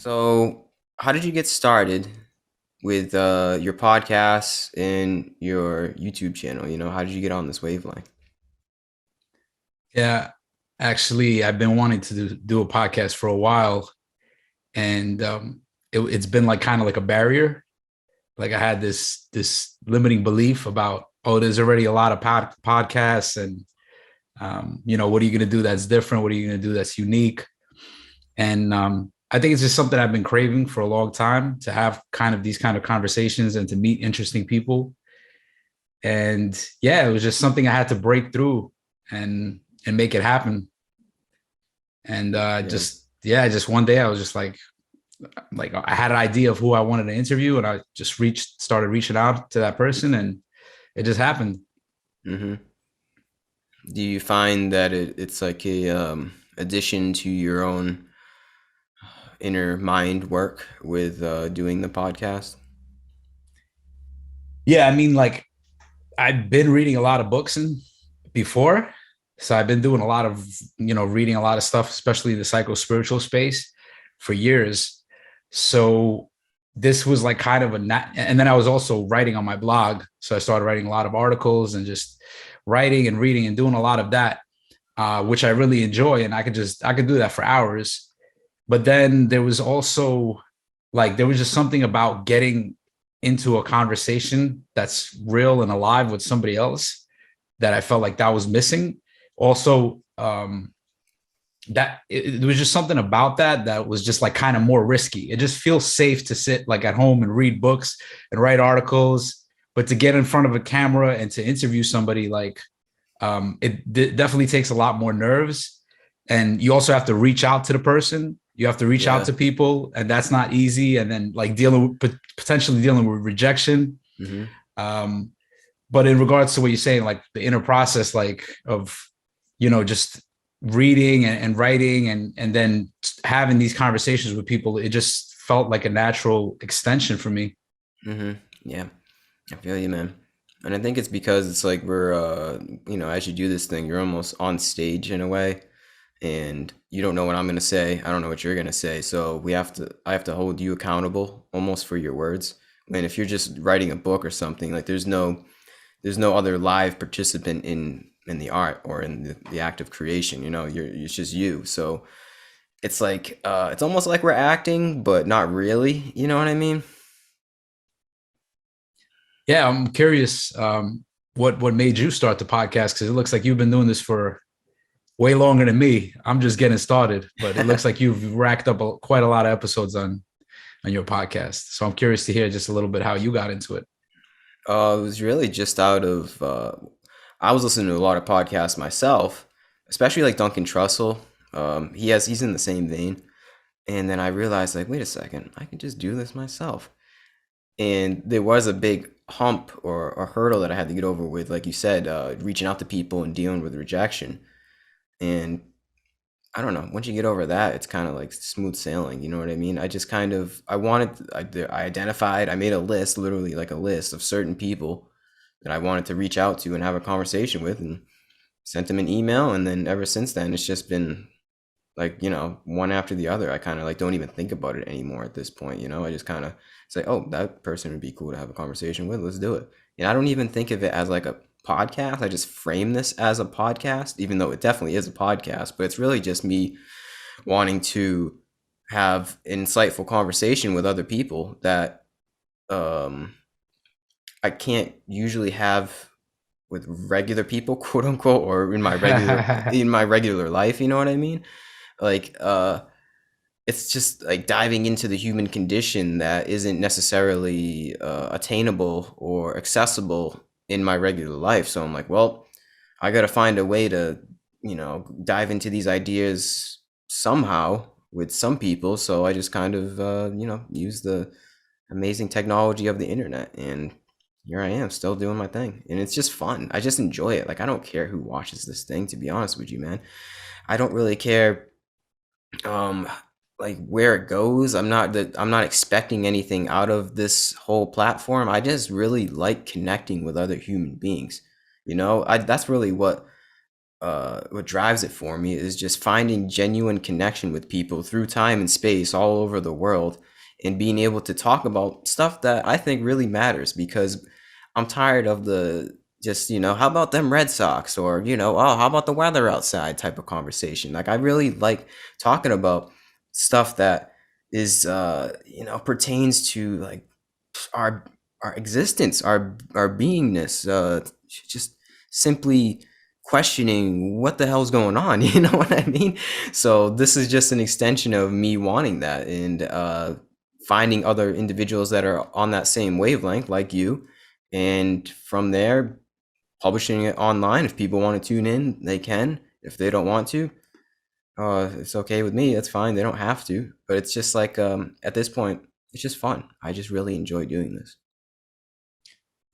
So, how did you get started with your podcasts and your YouTube channel? How did you get on this wavelength? Yeah, actually, I've been wanting to do a podcast for a while, and it's been like kind of like a barrier. Like I had this limiting belief about, oh, there's already a lot of podcasts, and what are you going to do that's different? What are you going to do that's unique? And I think it's just something I've been craving for a long time, to have kind of these kind of conversations and to meet interesting people. And yeah, it was just something I had to break through and make it happen. And Yeah. just one day I was just like I had an idea of who I wanted to interview, and I just started reaching out to that person, and it just happened. hmm Do you find that it's like a addition to your own inner mind work with doing the podcast? Yeah, I mean, like, I've been reading a lot of books and before, so I've been doing a lot of reading a lot of stuff, especially the psycho spiritual space, for years. So this was like kind of and then I was also writing on my blog, so I started writing a lot of articles and just writing and reading and doing a lot of that, which I really enjoy, and I could do that for hours. But then there was also, like, there was just something about getting into a conversation that's real and alive with somebody else that I felt like that was missing. Also, that it was just something about that was just like kind of more risky. It just feels safe to sit like at home and read books and write articles, but to get in front of a camera and to interview somebody, like, definitely takes a lot more nerves. And you also have to reach out to the person. You have to reach out Yeah. to people, and that's not easy. And then, like, potentially dealing with rejection. hmm Um, but in regards to what you're saying, like the inner process, like of, just reading and writing and then having these conversations with people, it just felt like a natural extension for me. hmm Yeah. I feel you, man. And I think it's because it's like we're, as you do this thing, you're almost on stage in a way, and you don't know what I'm gonna say. I don't know what you're gonna say. So I have to hold you accountable almost for your words. And if you're just writing a book or something, like there's no other live participant in the art or in the act of creation. It's just you. So it's like it's almost like we're acting, but not really. You know what I mean? Yeah, I'm curious, what made you start the podcast, because it looks like you've been doing this for way longer than me. I'm just getting started, but it looks like you've racked up quite a lot of episodes on your podcast. So I'm curious to hear just a little bit how you got into it. It was really just out of I was listening to a lot of podcasts myself, especially like Duncan Trussell. He's in the same vein, and then I realized, like, wait a second, I can just do this myself. And there was a big hump or a hurdle that I had to get over with, like you said, reaching out to people and dealing with rejection. And I don't know. Once you get over that, it's kind of like smooth sailing. You know what I mean? I just kind of I identified. I made a list, literally like a list of certain people that I wanted to reach out to and have a conversation with, and sent them an email. And then ever since then, it's just been like, one after the other. I kind of like don't even think about it anymore at this point. I just kind of say, oh, that person would be cool to have a conversation with. Let's do it. And I don't even think of it as like a podcast. I just frame this as a podcast, even though it definitely is a podcast. But it's really just me wanting to have an insightful conversation with other people that um, I can't usually have with regular people, quote unquote, or in my regular life. You know what I mean? Like, it's just like diving into the human condition that isn't necessarily attainable or accessible in my regular life. So I'm like, well, I got to find a way to, dive into these ideas somehow with some people. So I just kind of, use the amazing technology of the internet, and here I am still doing my thing. And it's just fun. I just enjoy it. Like, I don't care who watches this thing, to be honest with you, man. I don't really care um like where it goes. I'm not expecting anything out of this whole platform. I just really like connecting with other human beings. I That's really what what drives it for me is just finding genuine connection with people through time and space all over the world, and being able to talk about stuff that I think really matters, because I'm tired of the just, how about them Red Sox, or, oh, how about the weather outside type of conversation. Like, I really like talking about stuff that is, pertains to like our our existence, our beingness, just simply questioning what the hell's going on. You know what I mean? So this is just an extension of me wanting that, and finding other individuals that are on that same wavelength like you, and from there publishing it online. If people want to tune in, they can. If they don't want to, it's okay with me. That's fine. They don't have to. But it's just like, at this point, it's just fun. I just really enjoy doing this.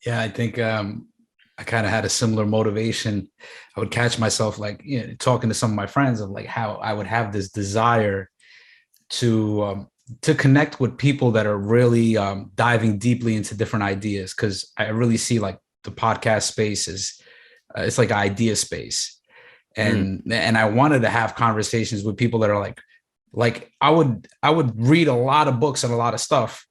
Yeah, I think I kind of had a similar motivation. I would catch myself like, talking to some of my friends of like how I would have this desire to connect with people that are really diving deeply into different ideas, because I really see like the podcast space is it's like idea space, Mm, and I wanted to have conversations with people that are like I would read a lot of books and a lot of stuff,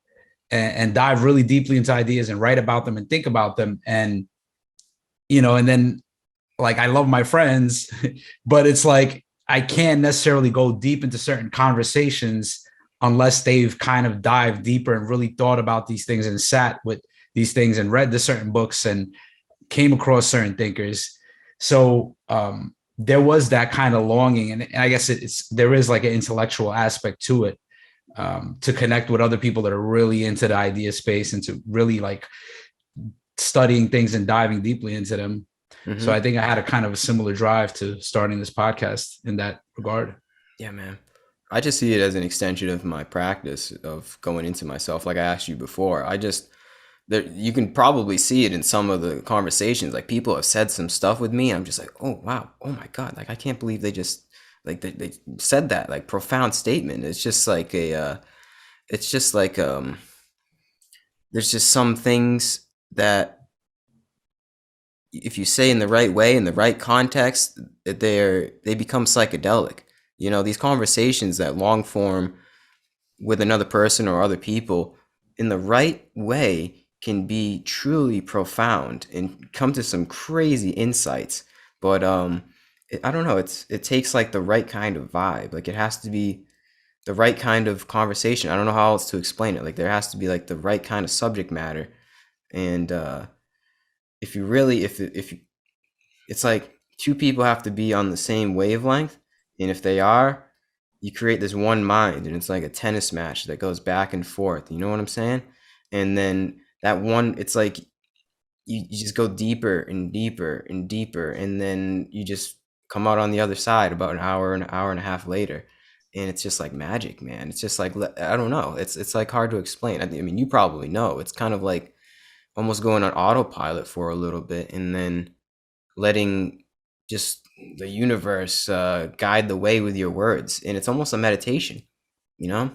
and dive really deeply into ideas and write about them and think about them, and and then like I love my friends, but it's like I can't necessarily go deep into certain conversations unless they've kind of dived deeper and really thought about these things and sat with these things and read the certain books and came across certain thinkers. So there was that kind of longing, and I guess there is like an intellectual aspect to it, to connect with other people that are really into the idea space and to really like studying things and diving deeply into them. So I hmm. think I had a kind of a similar drive to starting this podcast in that regard. Yeah, man. I just see it as an extension of my practice of going into myself. Like I asked you before, there, you can probably see it in some of the conversations. Like, people have said some stuff with me. I'm just like, oh wow, oh my god, like I can't believe they just like they said that like profound statement. It's just like it's just like there's just some things that if you say in the right way, in the right context, they become psychedelic. These conversations that long form with another person or other people in the right way can be truly profound and come to some crazy insights. But I don't know, it takes like the right kind of vibe. Like, it has to be the right kind of conversation. I don't know how else to explain it. Like, there has to be like the right kind of subject matter. And if you really if you, it's like two people have to be on the same wavelength, and if they are, you create this one mind, and it's like a tennis match that goes back and forth. You know what I'm saying? And then that one, it's like you just go deeper and deeper and deeper, and then you just come out on the other side about an hour and a half later, and it's just like magic, man. It's just like, I don't know. It's like hard to explain. I mean, you probably know. It's kind of like almost going on autopilot for a little bit, and then letting just the universe guide the way with your words, and it's almost a meditation, you know.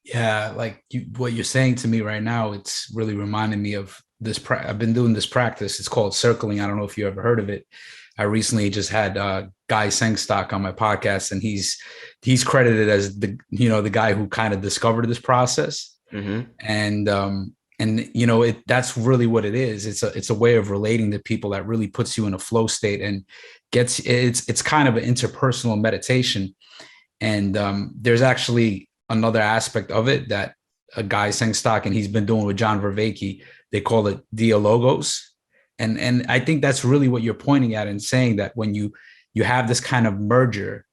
Yeah, like what you're saying to me right now, it's really reminding me of this. I've been doing this practice. It's called circling. I don't know if you ever heard of it. I recently just had Guy Sengstock on my podcast, and he's credited as the guy who kind of discovered this process. Mm-hmm. And that's really what it is. It's a way of relating to people that really puts you in a flow state and it's kind of an interpersonal meditation. And there's actually another aspect of it that a guy sang stock and he's been doing with John Vervaeke. They call it dialogos. And I think that's really what you're pointing at and saying that when you have this kind of merger,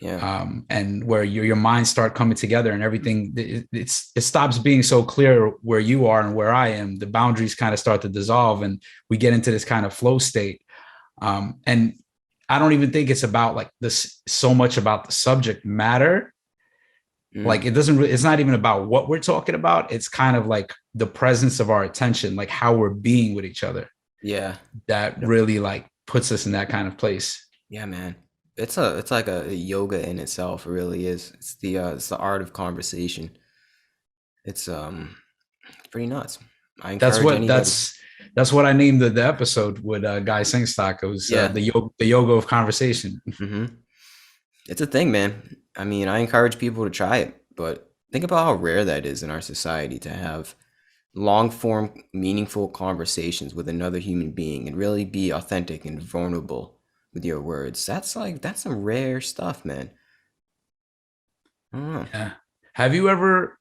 Yeah. and where your minds start coming together and everything, it stops being so clear where you are and where I am. The boundaries kind of start to dissolve and we get into this kind of flow state. And I don't even think it's about like this so much about the subject matter. Like Mm. it doesn't really, it's not even about what we're talking about. It's kind of like the presence of our attention, like how we're being with each other, Yeah. that really like puts us in that kind of place. Yeah, man. It's like a yoga in itself. It really is. It's the art of conversation. It's pretty nuts. I That's encourage what anybody. That's what I named the episode with Guy Singstock. It was Yeah. the yoga of conversation. Hmm. It's a thing, man. I mean, I encourage people to try it, but think about how rare that is in our society to have long form, meaningful conversations with another human being and really be authentic and vulnerable with your words. That's some rare stuff, man. I don't know. Yeah. Have you ever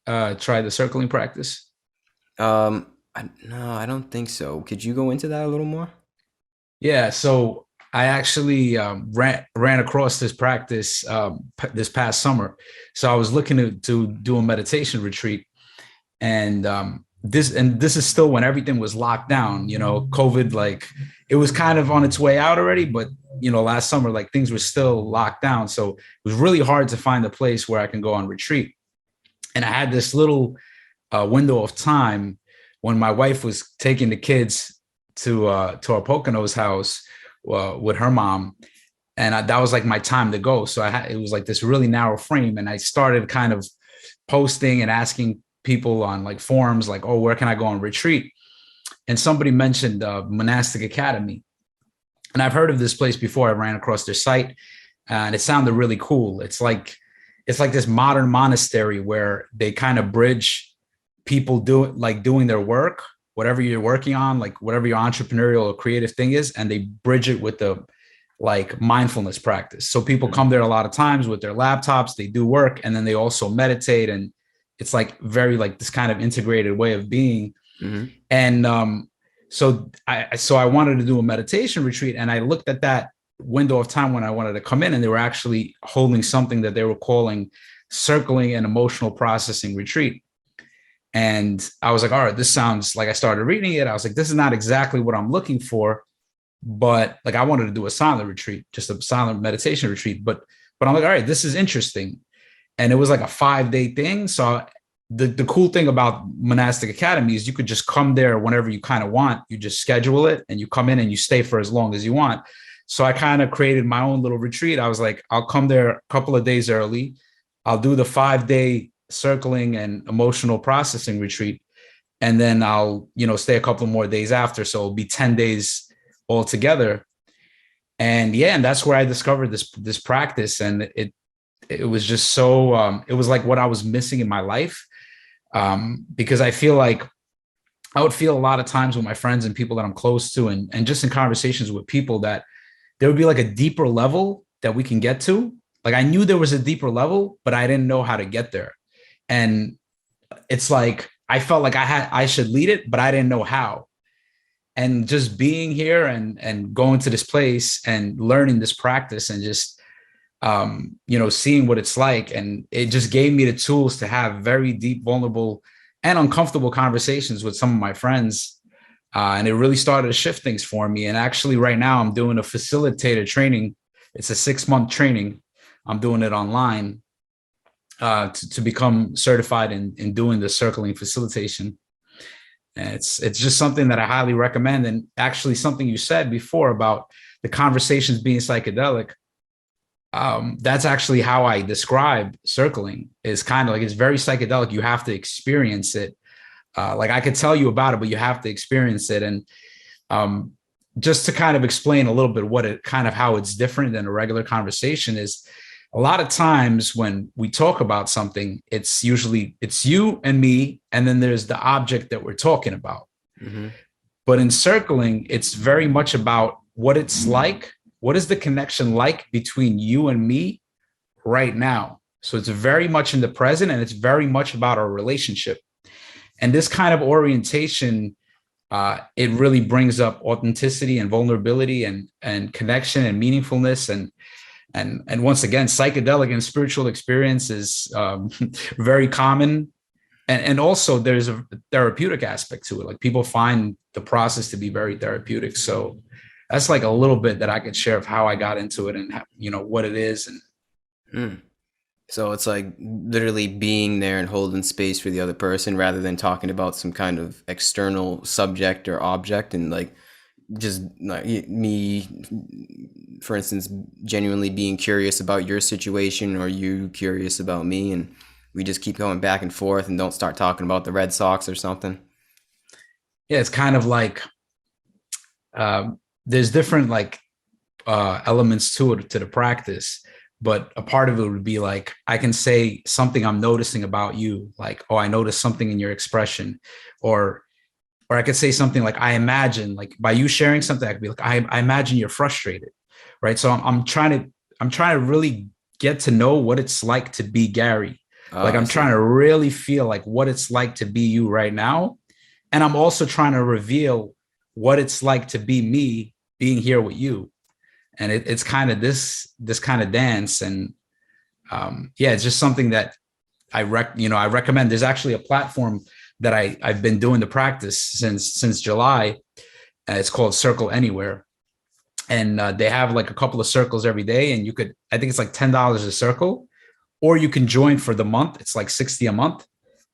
tried the circling practice? No, I don't think so. Could you go into that a little more? Yeah, so I actually ran across this practice this past summer. So I was looking to do a meditation retreat, and this is still when everything was locked down. You know, COVID, like it was kind of on its way out already, but you know, last summer like things were still locked down, so it was really hard to find a place where I can go on retreat. And I had this little window of time when my wife was taking the kids to our Poconos house with her mom, and that was like my time to go. So it was like this really narrow frame, and I started kind of posting and asking people on like forums, like, "Oh, where can I go on retreat?" And somebody mentioned Monastic Academy, and I've heard of this place before. I ran across their site, and it sounded really cool. It's like this modern monastery where they kind of bridge people doing their work, whatever you're working on, like whatever your entrepreneurial or creative thing is, and they bridge it with the like mindfulness practice. So people come there a lot of times with their laptops, they do work, and then they also meditate, and it's like very like this kind of integrated way of being. Hmm. And so I wanted to do a meditation retreat, and I looked at that window of time when I wanted to come in, and they were actually holding something that they were calling circling and emotional processing retreat. And I was like, all right, this sounds like, I started reading it. I was like, this is not exactly what I'm looking for, but like I wanted to do a silent retreat, just a silent meditation retreat. But I'm like, all right, this is interesting. And it was like a 5-day thing. So the cool thing about monastic academy is you could just come there whenever you kind of want. You just schedule it and you come in and you stay for as long as you want. So I kind of created my own little retreat. I was like, I'll come there a couple of days early. I'll do the 5-day circling and emotional processing retreat. And then I'll, stay a couple more days after. So it'll be 10 days altogether. And yeah, and that's where I discovered this practice. And it was just so it was like what I was missing in my life. Because I feel like I would feel a lot of times with my friends and people that I'm close to, and just in conversations with people, that there would be like a deeper level that we can get to. Like I knew there was a deeper level, but I didn't know how to get there. And it's like I felt like I should lead it, but I didn't know how. And just being here and going to this place and learning this practice and just seeing what it's like, and it just gave me the tools to have very deep, vulnerable, and uncomfortable conversations with some of my friends. And it really started to shift things for me. And actually, right now, I'm doing a facilitator training. It's a 6-month training. I'm doing it online to become certified in doing the circling facilitation. And it's just something that I highly recommend. And actually, something you said before about the conversations being psychedelic, that's actually how I describe circling. Is kind of like, it's very psychedelic. You have to experience it. Like I could tell you about it, but you have to experience it. And just to kind of explain a little bit how it's different than a regular conversation is, a lot of times when we talk about something, it's you and me, and then there's the object that we're talking about. Hmm. But in circling, it's very much about what it's like. What is the connection like between you and me right now? So it's very much in the present, and it's very much about our relationship. And this kind of orientation, it really brings up authenticity and vulnerability and connection and meaningfulness. And once again, psychedelic and spiritual experience is very common. And also there's a therapeutic aspect to it. Like people find the process to be very therapeutic. So that's like a little bit that I could share of how I got into it and what it is. And Mm. So it's like literally being there and holding space for the other person rather than talking about some kind of external subject or object, and like just like me, for instance, genuinely being curious about your situation or you curious about me, and we just keep going back and forth and don't start talking about the Red Sox or something. Yeah, it's kind of like there's different like elements to it, to the practice, but a part of it would be like I can say something I'm noticing about you, like, oh, I noticed something in your expression, or or I could say something like, I imagine, like by you sharing something, I could be like, I imagine you're frustrated, right? So I'm trying to really get to know what it's like to be Gary. Like Oh, I I'm see. trying to really feel like what it's like to be you right now. And I'm also trying to reveal what it's like to be me being here with you. And it's kind of this kind of dance. And yeah, it's just something that I recommend. There's actually a platform that I've been doing the practice since July. It's called Circle Anywhere, and they have like a couple of circles every day, and you could, I think it's like $10 a circle, or you can join for the month. It's like 60 a month,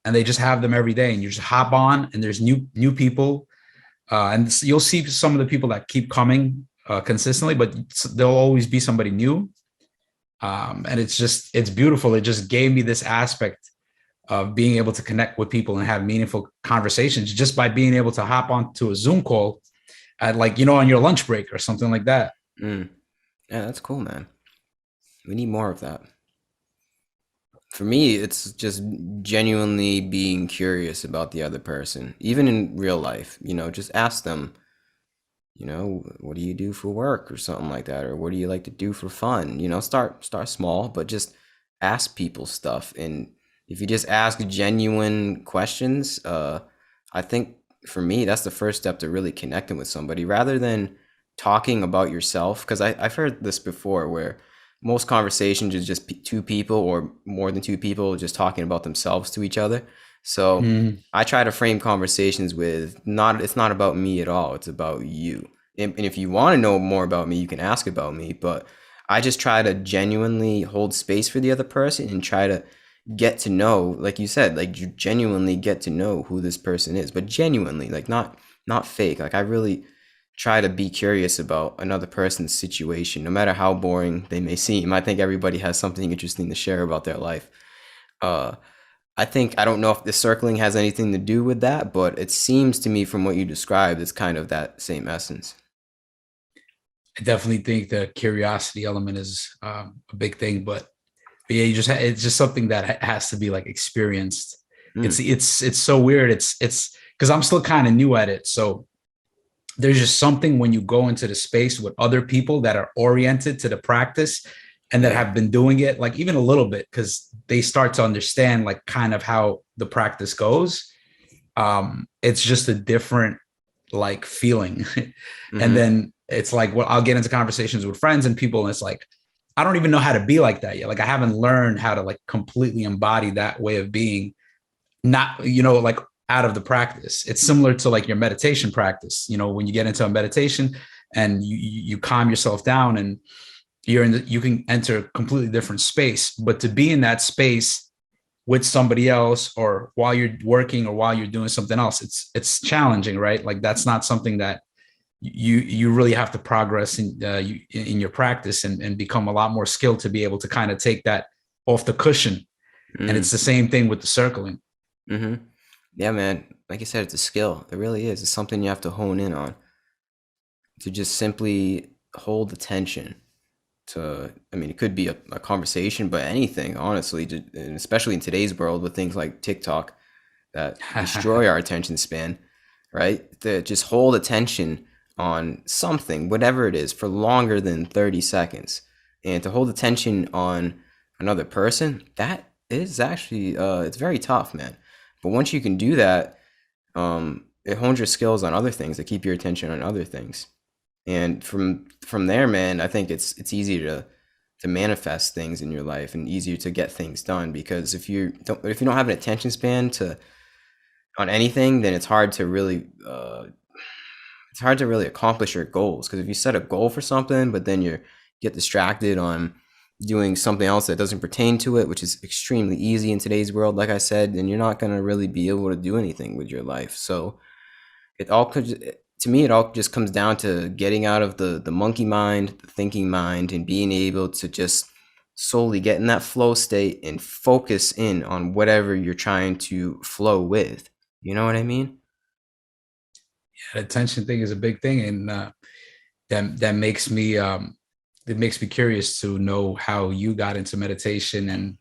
and they just have them every day, and you just hop on, and there's new people, and you'll see some of the people that keep coming consistently, but there'll always be somebody new. And it's beautiful. It just gave me this aspect of being able to connect with people and have meaningful conversations just by being able to hop onto a Zoom call at, like, on your lunch break or something like that. Mm. Yeah, that's cool, man. We need more of that. For me, it's just genuinely being curious about the other person, even in real life. Just ask them, what do you do for work or something like that, or what do you like to do for fun? Start small, but just ask people stuff. And if you just ask genuine questions, I think for me that's the first step to really connecting with somebody, rather than talking about yourself. Because I've heard this before, where most conversations is just two people or more than two people just talking about themselves to each other. So Mm, I try to frame conversations with, not it's not about me at all, it's about you. And if you want to know more about me, you can ask about me, but I just try to genuinely hold space for the other person and try to get to know, like you said, like you genuinely get to know who this person is, but genuinely, like not fake. Like I really try to be curious about another person's situation, no matter how boring they may seem. I think everybody has something interesting to share about their life. Uh, I don't know if the circling has anything to do with that, but it seems to me from what you described, it's kind of that same essence. I definitely think the curiosity element is a big thing, but yeah, it's just something that has to be like experienced. Mm, It's so weird. It's because I'm still kind of new at it, so there's just something when you go into the space with other people that are oriented to the practice and that yeah. have been doing it like even a little bit, because they start to understand like kind of how the practice goes. It's just a different like feeling. And Mm-hmm. then it's like, well, I'll get into conversations with friends and people, and it's like, I don't even know how to be like that yet. Like I haven't learned how to like completely embody that way of being, not, like out of the practice. It's similar to like your meditation practice. When you get into a meditation and you calm yourself down, and you can enter a completely different space, but to be in that space with somebody else, or while you're working or while you're doing something else, it's challenging, right? Like that's not something that you really have to progress in your practice, and become a lot more skilled to be able to kind of take that off the cushion. And it's Mm, the same thing with the circling. mm-hmm. Yeah, man. Like I said, it's a skill. It really is. It's something you have to hone in on, to just simply hold attention to. I mean, it could be a conversation, but anything, honestly, and especially in today's world with things like TikTok that destroy our attention span, right? To just hold attention on something, whatever it is, for longer than 30 seconds. And to hold attention on another person, that is actually, it's very tough, man. But once you can do that, it hones your skills on other things, to keep your attention on other things. And from there, man, I think it's easier to manifest things in your life and easier to get things done, because if you don't have an attention span to on anything, then it's hard to really accomplish your goals. Because if you set a goal for something, but then you get distracted on doing something else that doesn't pertain to it, which is extremely easy in today's world, like I said, then you're not gonna really be able to do anything with your life. So it all could to me, it all just comes down to getting out of the monkey mind, the thinking mind, and being able to just solely get in that flow state and focus in on whatever you're trying to flow with. You know what I mean? The attention thing is a big thing, and that makes me it makes me curious to know how you got into meditation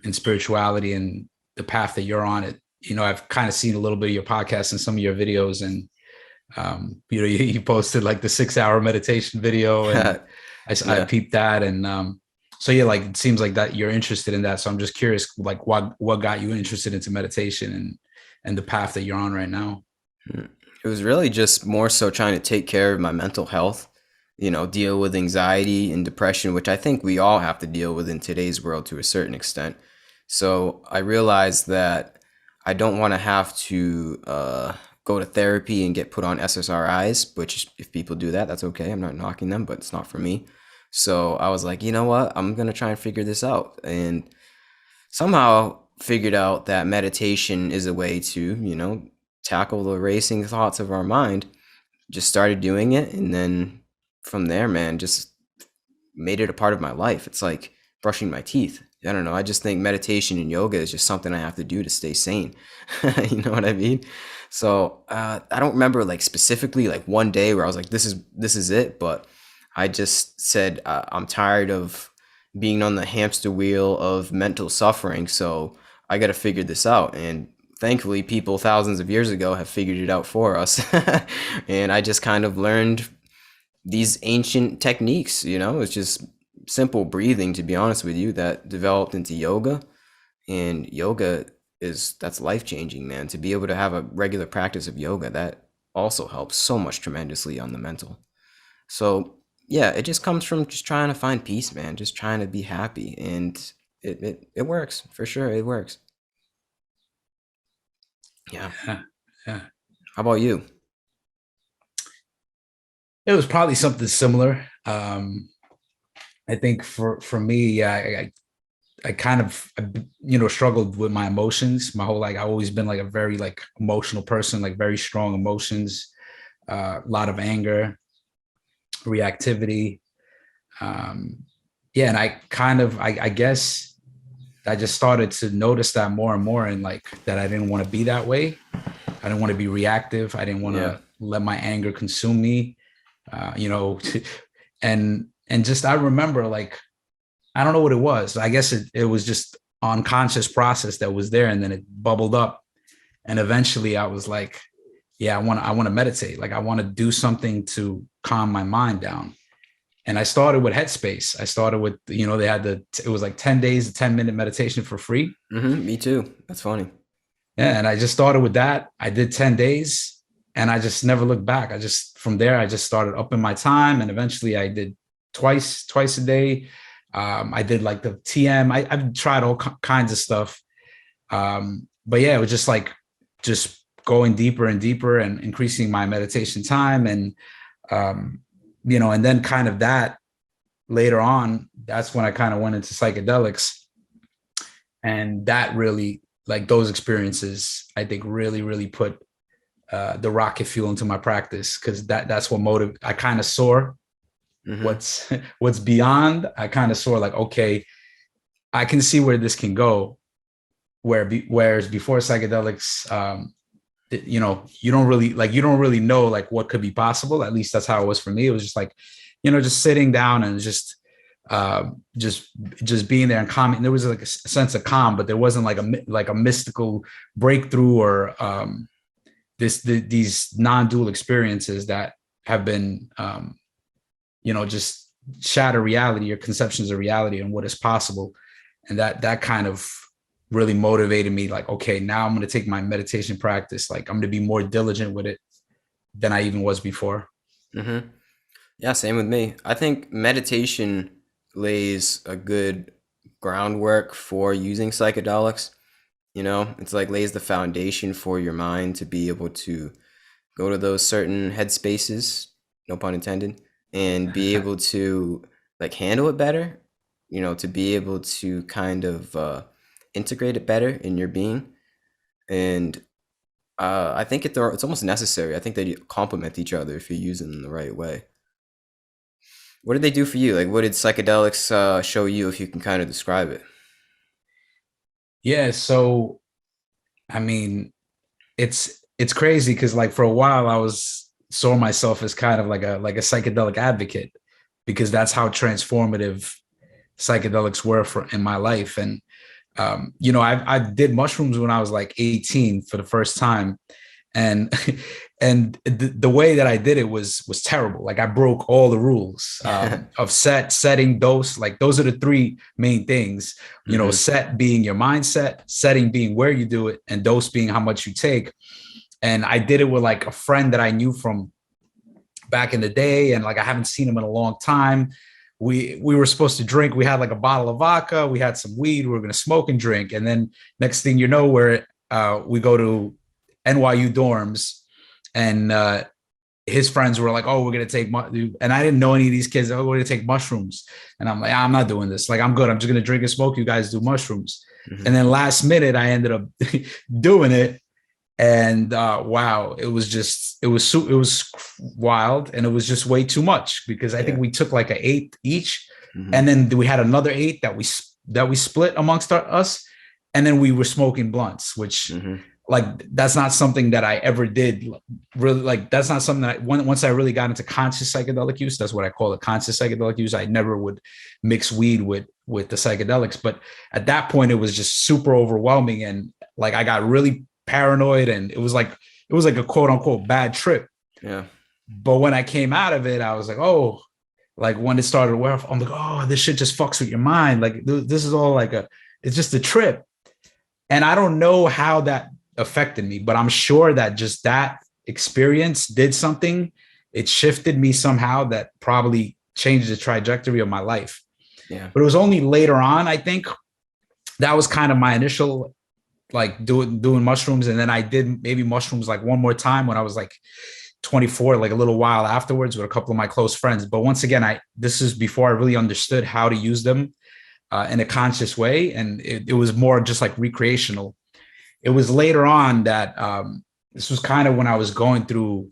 and spirituality and the path that you're on. It, I've kind of seen a little bit of your podcast and some of your videos, and you posted like the 6 hour meditation video, and I Yeah. peeped that, and so yeah, like it seems like that you're interested in that. So I'm just curious, like what got you interested into meditation and the path that you're on right now. Mm. It was really just more so trying to take care of my mental health, deal with anxiety and depression, which I think we all have to deal with in today's world to a certain extent. So I realized that I don't want to have to go to therapy and get put on SSRIs, which if people do that, that's okay. I'm not knocking them, but it's not for me. So I was like, you know what? I'm going to try and figure this out. And somehow figured out that meditation is a way to, tackle the racing thoughts of our mind. Just started doing it, and then from there, man, just made it a part of my life. It's like brushing my teeth. I don't know. I just think meditation and yoga is just something I have to do to stay sane. You know what I mean? So I don't remember like specifically like one day where I was like, this is it. But I just said I'm tired of being on the hamster wheel of mental suffering. So I got to figure this out. And thankfully, people thousands of years ago have figured it out for us. And I just kind of learned these ancient techniques. It's just simple breathing, to be honest with you, that developed into yoga. And yoga that's life changing, man. To be able to have a regular practice of yoga, that also helps so much tremendously on the mental. So yeah, it just comes from just trying to find peace, man. Just trying to be happy, and it works for sure. It works. Yeah. Yeah, yeah. How about you? It was probably something similar. I think for me, yeah, I kind of struggled with my emotions my whole, like I've always been like a very like emotional person, like very strong emotions, a lot of anger, reactivity. Um, yeah, and I kind of I guess I just started to notice that more and more, and like that I didn't want to be that way. I didn't want to be reactive. I didn't want Yeah. to let my anger consume me. You know, and just I remember like I don't know what it was. I guess it was just unconscious process that was there, and then it bubbled up, and eventually I was like, yeah, I want to meditate. Like I want to do something to calm my mind down. And I started with Headspace. I started with, they had it was like 10 days, a 10-minute meditation for free. Me too. That's funny. Yeah. And I just started with that. I did 10 days and I just never looked back. From there, I just started upping my time. And eventually I did twice a day. I did like the TM. I've tried all kinds of stuff. But yeah, it was just going deeper and deeper and increasing my meditation time. And, and then kind of that later on, that's when I kind of went into psychedelics. And that really, like those experiences, I think really, really put the rocket fuel into my practice, because that's what I kind of saw Hmm. what's beyond. I kind of saw like, okay, I can see where this can go. Whereas before psychedelics, you don't really know like what could be possible. At least that's how it was for me. It was just like, just sitting down and just being there and calm. And there was like a sense of calm, but there wasn't like a mystical breakthrough or these non-dual experiences that have been just shatter reality or conceptions of reality and what is possible. And that kind of really motivated me, like, okay, now I'm going to take my meditation practice, like I'm going to be more diligent with it than I even was before. Hmm. Yeah, same with me. I think meditation lays a good groundwork for using psychedelics. It's like lays the foundation for your mind to be able to go to those certain headspaces, no pun intended, and be able to like handle it better, to be able to kind of integrate it better in your being. And I think it's almost necessary. I think they complement each other if you use them in the right way. What did they do for you? Like, what did psychedelics show you, if you can kind of describe it? Yeah, so I mean, it's it's crazy because like for a while I was saw myself as kind of like a psychedelic advocate because that's how transformative psychedelics were for in my life. And you know, I did mushrooms when I was like 18 for the first time, and and the way that I did it was terrible. Like I broke all the rules of setting, dose. Like those are the three main things. You know, set being your mindset, setting being where you do it, and dose being how much you take. And I did it with like a friend that I knew from back in the day, and like I haven't seen him in a long time. We were supposed to drink. We had like a bottle of vodka. We had some weed. We were going to smoke and drink. And then next thing you know, we go to NYU dorms, and his friends were like, "Oh, we're going to take," and I didn't know any of these kids. "Oh, we're going to take mushrooms," and I'm like, "I'm not doing this. Like, I'm good. I'm just going to drink and smoke. You guys do mushrooms." And then last minute, I ended up doing it. And wow, it was wild, and it was just way too much because I think we took like an 8 each, and then we had another 8 that we split amongst us, and then we were smoking blunts, which like that's not something that I ever did. Really, like that's not something that once I really got into conscious psychedelic use, that's what I call it, conscious psychedelic use. I never would mix weed with the psychedelics, but at that point, it was just super overwhelming, and like I got really paranoid, and it was like a quote unquote bad trip. Yeah. But when I came out of it, I was like, oh, like when it started to wear off, I'm like, oh, this shit just fucks with your mind. Like this is all like it's just a trip. And I don't know how that affected me, but I'm sure that just that experience did something. It shifted me somehow that probably changed the trajectory of my life. Yeah. But it was only later on, I think, that was kind of my initial like doing mushrooms. And then I did maybe mushrooms like one more time when I was like 24, like a little while afterwards with a couple of my close friends. But once again, this is before I really understood how to use them in a conscious way. And it was more just like recreational. It was later on that this was kind of when I was going through,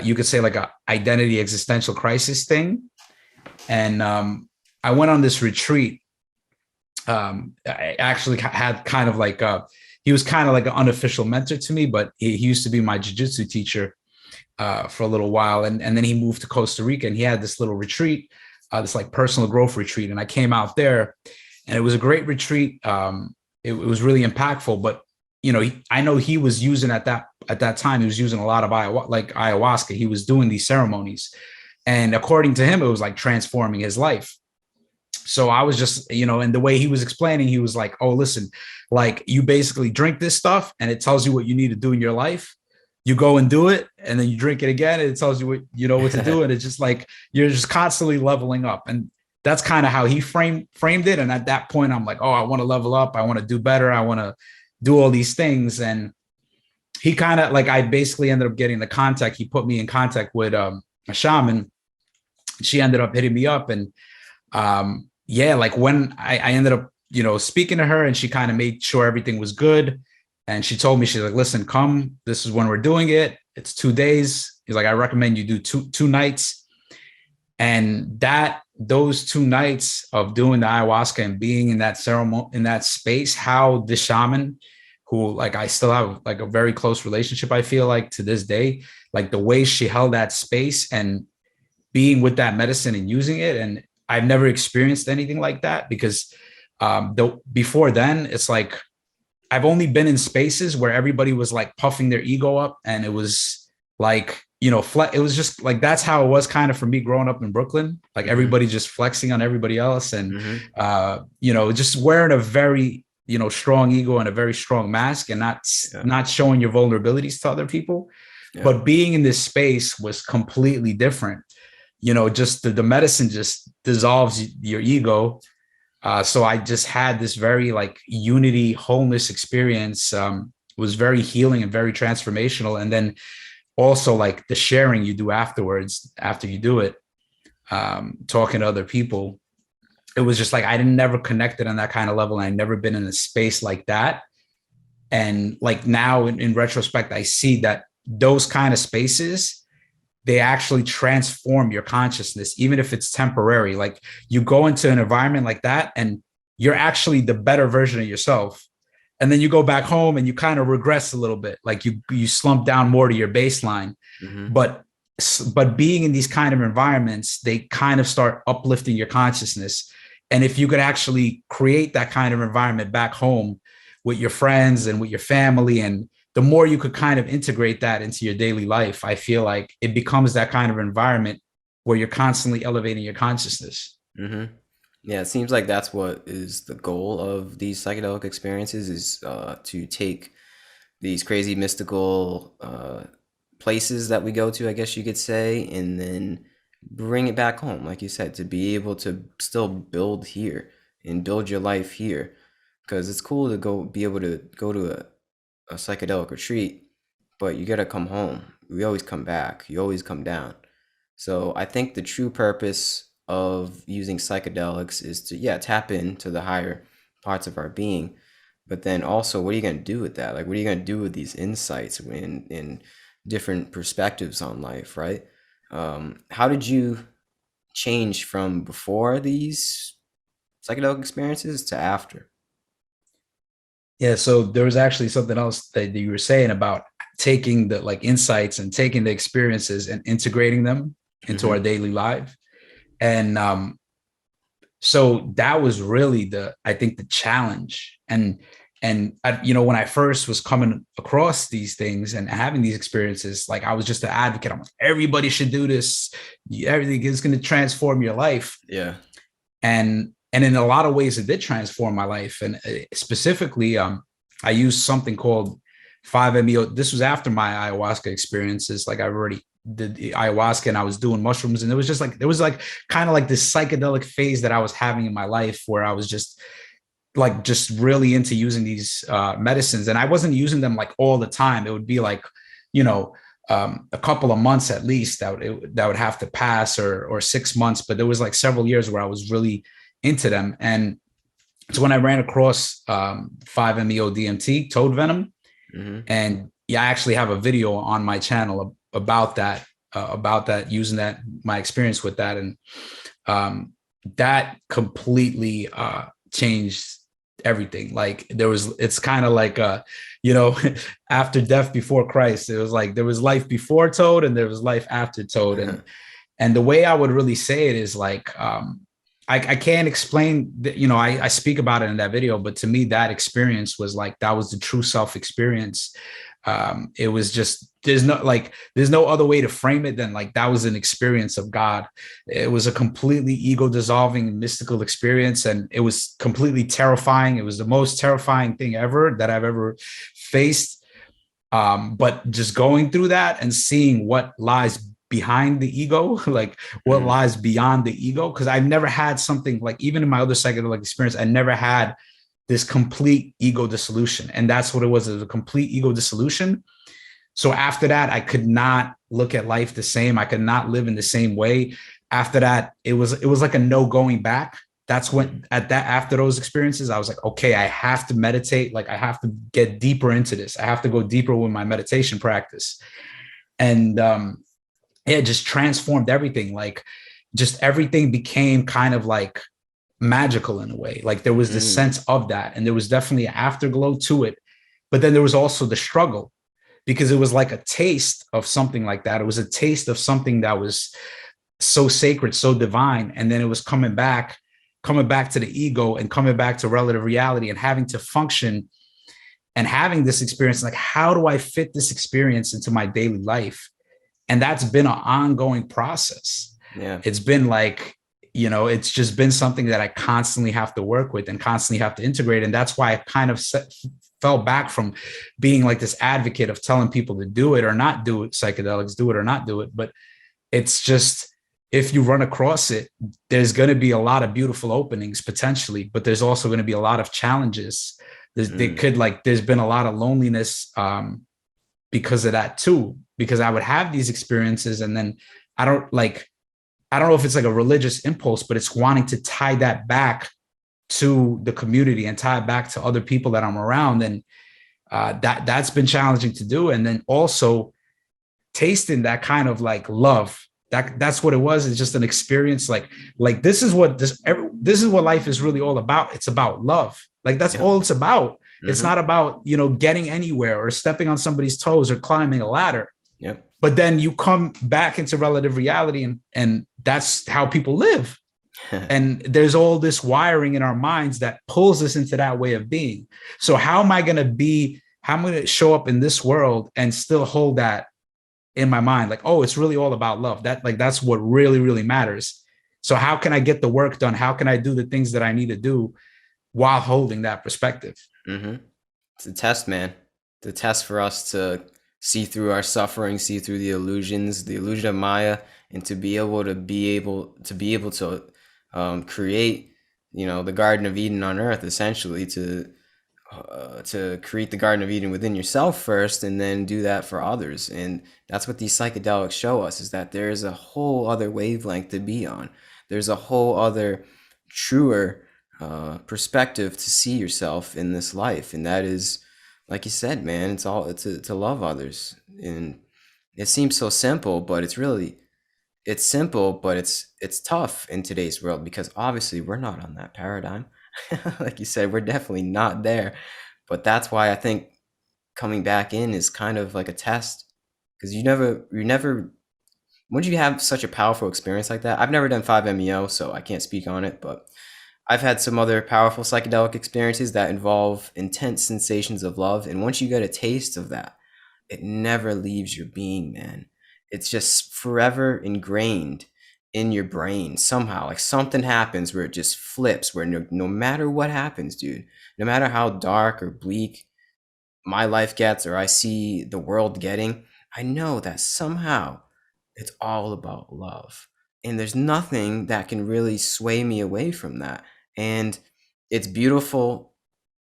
you could say like a identity existential crisis thing. And I went on this retreat. I actually had kind of like he was kind of like an unofficial mentor to me, but he used to be my jiu-jitsu teacher for a little while, and then he moved to Costa Rica, and he had this little retreat, this like personal growth retreat, and I came out there, and it was a great retreat. It was really impactful, but you know, I know he was using at that time, he was using a lot of ayahuasca. He was doing these ceremonies, and according to him, it was like transforming his life. So I was just, you know, and the way he was explaining, he was like, oh, listen, like you basically drink this stuff and it tells you what you need to do in your life. You go and do it, and then you drink it again, and it tells you what you know what to do. And it's just like you're just constantly leveling up. And that's kind of how he framed it. And at that point, I'm like, oh, I want to level up. I want to do better. I want to do all these things. And he kind of like, I basically ended up getting the contact. He put me in contact with a shaman. She ended up hitting me up, and yeah, like when I ended up, you know, speaking to her, and she kind of made sure everything was good. And she told me, she's like, listen, come, this is when we're doing it. It's 2 days. He's like, I recommend you do two nights. And those 2 nights of doing the ayahuasca and being in that ceremony, in that space, how the shaman, who like I still have like a very close relationship, I feel like to this day, like the way she held that space and being with that medicine and using it. And I've never experienced anything like that because before then, it's like I've only been in spaces where everybody was like puffing their ego up, and it was like, you know, it was just like that's how it was kind of for me growing up in Brooklyn, like everybody just flexing on everybody else, and you know, just wearing a very, you know, strong ego and a very strong mask, and not showing your vulnerabilities to other people. But being in this space was completely different. You know, just the medicine just dissolves your ego. So I just had this very like unity, wholeness experience. Was very healing and very transformational. And then also like the sharing you do afterwards, after you do it, talking to other people. It was just like, I didn't never connected on that kind of level. And I'd never been in a space like that. And like now in retrospect, I see that those kind of spaces, they actually transform your consciousness, even if it's temporary. Like you go into an environment like that and you're actually the better version of yourself. and then you go back home and you kind of regress a little bit, like you slump down more to your baseline. Mm-hmm. But being in these kind of environments, they kind of start uplifting your consciousness. And if you could actually create that kind of environment back home with your friends and with your family, and the more you could kind of integrate that into your daily life, I feel like it becomes that kind of environment where you're constantly elevating your consciousness. Mm-hmm. Yeah, it seems like that's what is the goal of these psychedelic experiences is to take these crazy mystical places that we go to, I guess you could say, and then bring it back home, like you said, to be able to still build here and build your life here. Because it's cool to go be able to go to a psychedelic retreat, but you gotta come home. We always come back. You always come down. So I think the true purpose of using psychedelics is to, yeah, tap into the higher parts of our being. But then also, what are you going to do with that? Like, what are you going to do with these insights in different perspectives on life, right? How did you change from before these psychedelic experiences to after? Yeah, so there was actually something else that you were saying about taking the like insights and taking the experiences and integrating them into our Mm-hmm. daily life. And so that was really the, I think, the challenge. And when I first was coming across these things and having these experiences, like I was just an advocate. I'm like, everybody should do this. Everything is going to transform your life. Yeah. And in a lot of ways it did transform my life. And specifically, I used something called 5-MeO. This was after my ayahuasca experiences. Like I already did the ayahuasca and I was doing mushrooms, and it was just like, there was like kind of like this psychedelic phase that I was having in my life where I was just really into using these medicines. And I wasn't using them like all the time. It would be like, you know, a couple of months at least that would have to pass, or 6 months. But there was like several years where I was really into them. And it's when I ran across 5-MeO DMT, toad venom. Mm-hmm. And yeah, I actually have a video on my channel about that, using that, my experience with that. And that completely changed everything. Like it's kind of like after death before Christ. It was like there was life before toad and there was life after toad. And the way I would really say it is like, I can't explain that, I speak about it in that video, but to me, that experience was like, that was the true self experience. It was just, there's no other way to frame it than like, that was an experience of God. It was a completely ego dissolving mystical experience. And it was completely terrifying. It was the most terrifying thing ever that I've ever faced. But just going through that and seeing what lies behind the ego, like what Mm-hmm. lies beyond the ego. Cause I've never had something like, even in my other psychedelic experience, I never had this complete ego dissolution. And that's what it was a complete ego dissolution. So after that, I could not look at life the same. I could not live in the same way. After that, it was like a no going back. That's when after those experiences, I was like, okay, I have to meditate. Like I have to get deeper into this. I have to go deeper with my meditation practice. And it just transformed everything. Like just everything became kind of like magical in a way. Like there was this Mm-hmm. sense of that. And there was definitely an afterglow to it. But then there was also the struggle, because it was like a taste of something like that. It was a taste of something that was so sacred, so divine. And then it was coming back to the ego and coming back to relative reality and having to function and having this experience. Like, how do I fit this experience into my daily life? And that's been an ongoing process. Yeah. It's been like, it's just been something that I constantly have to work with and constantly have to integrate. And that's why I kind of fell back from being like this advocate of telling people to do it or not do it, psychedelics, do it or not do it. But it's just, if you run across it, there's going to be a lot of beautiful openings potentially, but there's also going to be a lot of challenges. There's been a lot of loneliness because of that too, because I would have these experiences and then I don't know if it's like a religious impulse, but it's wanting to tie that back to the community and tie it back to other people that I'm around. And that's been challenging to do. And then also tasting that kind of like love. That's what it was. It's just an experience. Like this is what life is really all about. It's about love. Like that's Yeah. all it's about. It's Mm-hmm. not about, getting anywhere or stepping on somebody's toes or climbing a ladder. Yep. But then you come back into relative reality, and that's how people live. And there's all this wiring in our minds that pulls us into that way of being. So how am I going to show up in this world and still hold that in my mind? Like, oh, it's really all about love. That's what really, really matters. So how can I get the work done? How can I do the things that I need to do while holding that perspective? Mm-hmm. It's a test, man. It's a test for us to see through our suffering, see through the illusions, the illusion of Maya, and to create, the Garden of Eden on Earth, essentially, to create the Garden of Eden within yourself first, and then do that for others. And that's what these psychedelics show us: is that there's a whole other wavelength to be on. There's a whole other truer perspective to see yourself in this life, and that is, like you said, man, it's to love others. And it seems so simple, but it's simple, but it's tough in today's world, because obviously we're not on that paradigm. Like you said, we're definitely not there. But that's why I think coming back in is kind of like a test, because you never once you have such a powerful experience like that. I've never done 5-MeO, so I can't speak on it, but I've had some other powerful psychedelic experiences that involve intense sensations of love. And once you get a taste of that, it never leaves your being, man. It's just forever ingrained in your brain somehow. Like something happens where it just flips, where no matter what happens, dude, no matter how dark or bleak my life gets, or I see the world getting, I know that somehow it's all about love. And there's nothing that can really sway me away from that. And it's beautiful,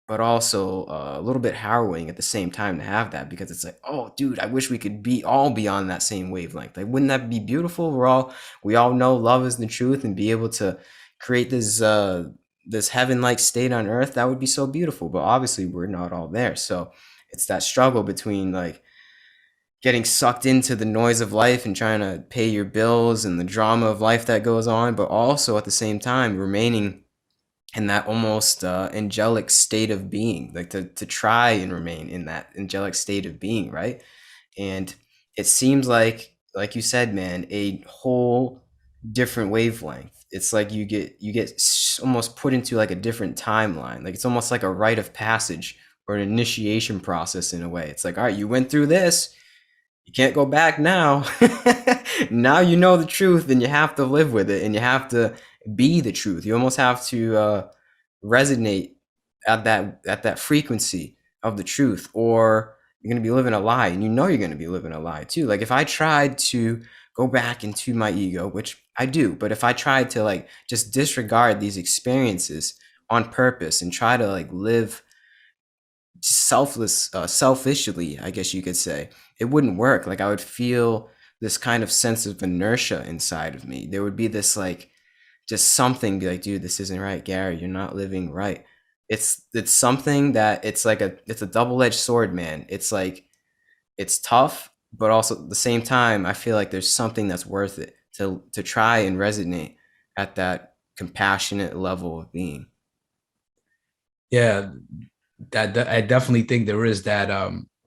but also a little bit harrowing at the same time to have that, because it's like, oh, dude, I wish we could be on that same wavelength. Like, wouldn't that be beautiful? We all know love is the truth, and be able to create this heaven-like state on earth. That would be so beautiful. But obviously, we're not all there. So it's that struggle between like getting sucked into the noise of life and trying to pay your bills and the drama of life that goes on, but also at the same time remaining in that almost angelic state of being, like to try and remain in that angelic state of being, right? And it seems like you said, man, a whole different wavelength. It's like you get almost put into like a different timeline. Like it's almost like a rite of passage or an initiation process in a way. It's like, all right, you went through this, you can't go back now. Now you know the truth, and you have to live with it, and you have to be the truth. You almost have to resonate at that frequency of the truth, or you're going to be living a lie, and you know you're going to be living a lie too. Like if I tried to go back into my ego, which I do, but if I tried to like just disregard these experiences on purpose and try to like live selfishly, I guess you could say, it wouldn't work. Like I would feel this kind of sense of inertia inside of me. There would be this like just something be like, dude, this isn't right, Gary, you're not living right. It's something that it's a double-edged sword, man. It's like it's tough, but also at the same time I feel like there's something that's worth it to try and resonate at that compassionate level of being. Yeah, that I definitely think there is that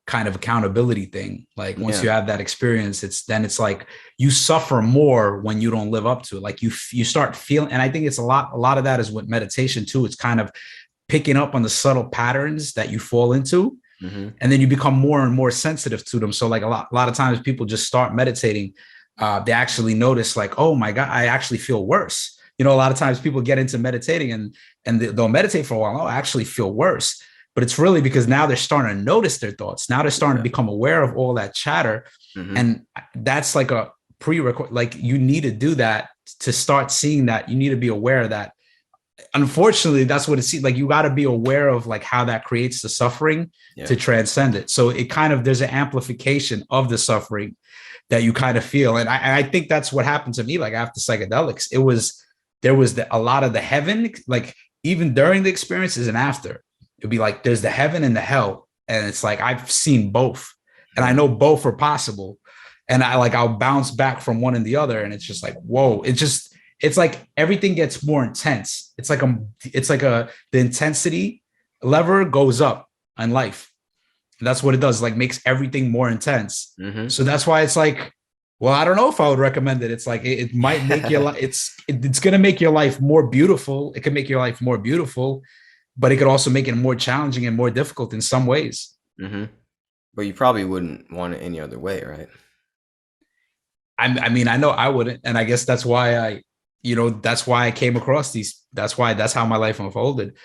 kind of accountability thing. Like once you Yeah. have that experience, it's like you suffer more when you don't live up to it. Like you start feeling, and I think it's a lot of that is with meditation too. It's kind of picking up on the subtle patterns that you fall into, Mm-hmm. and then you become more and more sensitive to them. So like a lot of times people just start meditating, they actually notice like, oh my God, I actually feel worse. A lot of times people get into meditating and they'll meditate for a while. Oh, I actually feel worse. But it's really because now they're starting to notice their thoughts. Now they're starting to Yeah. become aware of all that chatter. Mm-hmm. And that's like a prerequisite. Like you need to do that to start seeing that. You need to be aware of that. Unfortunately, that's what it seems like. You got to be aware of like how that creates the suffering Yeah. to transcend it. So it kind of, there's an amplification of the suffering that you kind of feel. And I think that's what happened to me. Like after psychedelics, there was a lot of the heaven, like even during the experiences and after. It'd be like there's the heaven and the hell, and it's like I've seen both, and I know both are possible, and I'll bounce back from one and the other, and it's just like whoa. It's like everything gets more intense. It's like the intensity lever goes up on life. And that's what it does, like makes everything more intense. Mm-hmm. So that's why it's like, well, I don't know if I would recommend it. It's like it might make your life, it's gonna make your life more beautiful. It can make your life more beautiful, but it could also make it more challenging and more difficult in some ways. Mm-hmm. But you probably wouldn't want it any other way, right? I mean, I know I wouldn't, and I guess that's why that's why I came across these. That's how my life unfolded.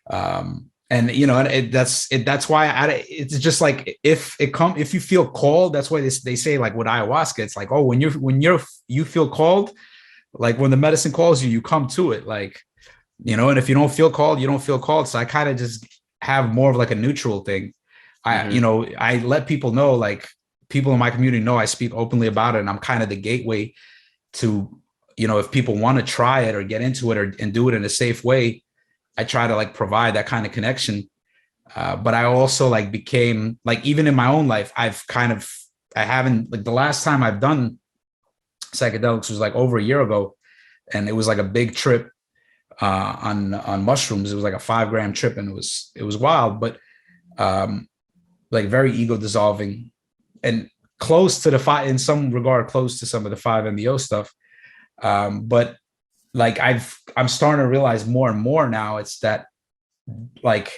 And that's why it's just like if you feel called, that's why they say like with ayahuasca, it's like, oh, when you feel called, like when the medicine calls you, you come to it, like, and if you don't feel called, you don't feel called. So I kind of just have more of like a neutral thing. Mm-hmm. I let people know, like people in my community know I speak openly about it, and I'm kind of the gateway to, if people want to try it or get into it and do it in a safe way, I try to like provide that kind of connection. But I also like became like, even in my own life, I haven't, like the last time I've done psychedelics was like over a year ago. And it was like a big trip on mushrooms. It was like a 5 gram trip, and it was wild, but like very ego dissolving and close to the five, in some regard, close to some of the 5-MeO stuff. But like I'm starting to realize more and more now, it's that like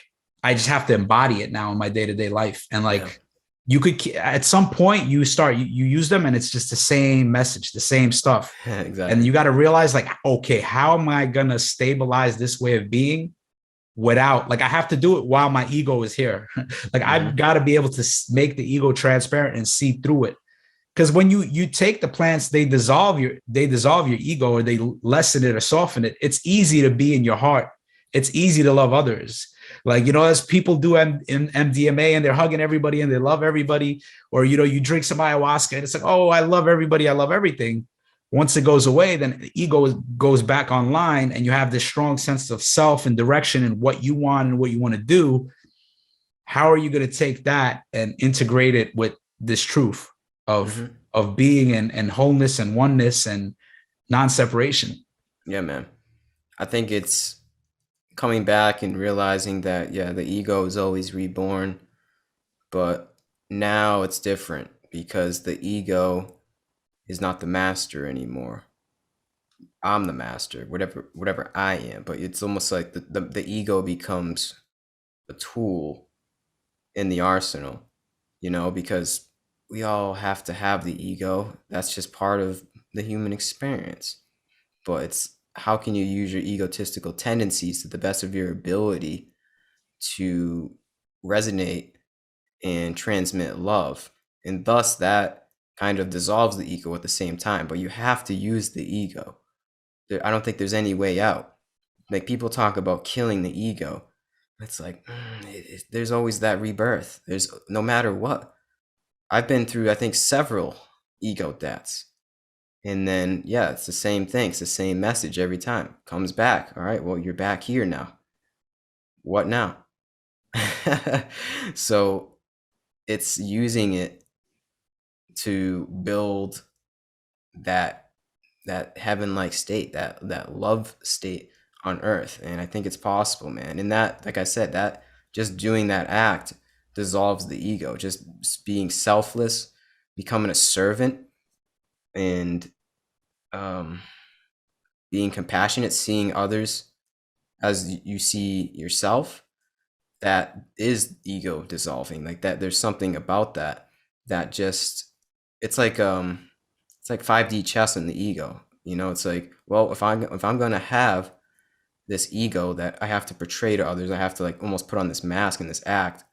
I just have to embody it now in my day-to-day life. And like, Yeah. you could, at some point you use them and it's just the same message, the same stuff. And Exactly. you got to realize like, okay, how am I going to stabilize this way of being without, like, I have to do it while my ego is here. Like I've Mm-hmm. got to be able to make the ego transparent and see through it. Because when you take the plants, they dissolve your ego, or they lessen it or soften it. It's easy to be in your heart. It's easy to love others. Like, as people do in MDMA and they're hugging everybody and they love everybody, or, you drink some ayahuasca and it's like, oh, I love everybody. I love everything. Once it goes away, then the ego goes back online, and you have this strong sense of self and direction and what you want and what you want to do. How are you going to take that and integrate it with this truth of Mm-hmm. being and wholeness and oneness and non-separation? Yeah, man. I think it's coming back and realizing that, yeah, the ego is always reborn, but now it's different because the ego is not the master anymore. I'm the master, whatever I am. But it's almost like the ego becomes a tool in the arsenal, because we all have to have the ego. That's just part of the human experience. But it's how can you use your egotistical tendencies to the best of your ability to resonate and transmit love. And thus that kind of dissolves the ego at the same time. But you have to use the ego. I don't think there's any way out. Like people talk about killing the ego. It's like there's always that rebirth. There's no matter what. I've been through, I think, several ego deaths. And then, yeah, it's the same thing. It's the same message every time. Comes back. All right, well, you're back here now. What now? So it's using it to build that heaven-like state, that love state on earth. And I think it's possible, man. And that, like I said, that just doing that act dissolves the ego. Just being selfless, becoming a servant, and being compassionate, seeing others as you see yourself, that is ego dissolving. Like that, there's something about that just, it's like 5D chess in the ego. It's like, well, if I'm gonna have this ego that I have to portray to others, I have to like almost put on this mask in this act.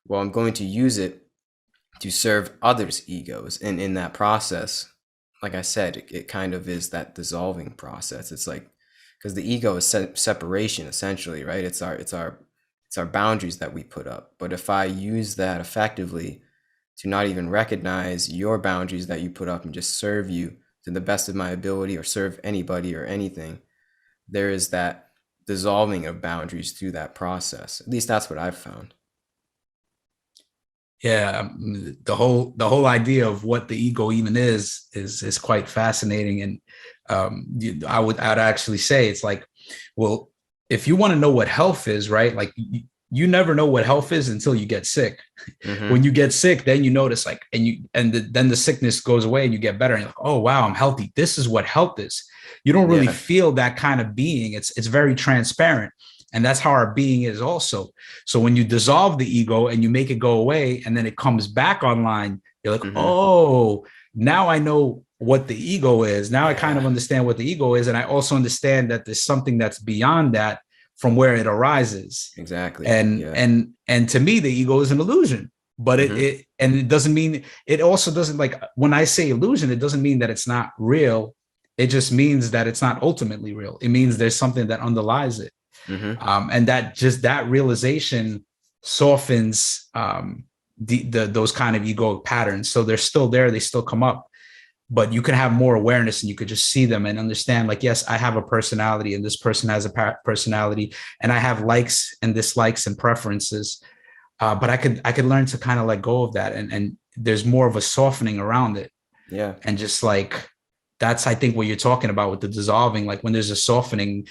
Well, I'm going to use it to serve others' egos, and in that process, like I said, it kind of is that dissolving process. It's like, because the ego is separation essentially, right? It's our boundaries that we put up. But if I use that effectively to not even recognize your boundaries that you put up and just serve you to the best of my ability, or serve anybody or anything, there is that dissolving of boundaries through that process. At least that's what I've found. Yeah, the whole idea of what the ego even is quite fascinating. And I'd actually say it's like, well, if you want to know what health is, right? Like you never know what health is until you get sick. When Mm-hmm. you get sick, then you notice like, then the sickness goes away and you get better. And you're like, oh wow, I'm healthy. This is what health is. You don't really Yeah. feel that kind of being. It's very transparent. And that's how our being is also. So when you dissolve the ego and you make it go away and then it comes back online, you're like, Mm-hmm. oh, now I know what the ego is. Now I kind Yeah. of understand what the ego is. And I also understand that there's something that's beyond that from where it arises. Exactly. and Yeah. and and to me the ego is an illusion, but Mm-hmm. it doesn't mean, it also doesn't, like when I say illusion, it doesn't mean that it's not real. It just means that it's not ultimately real. It means there's something that underlies it. Mm-hmm. And that just that realization softens those kind of egoic patterns. So they're still there, they still come up, but you can have more awareness and you could just see them and understand, like, yes, I have a personality and this person has a personality, and I have likes and dislikes and preferences. But I could learn to kind of let go of that, and there's more of a softening around it. Yeah. And just like, that's, I think, what you're talking about with the dissolving. Like when there's a softening,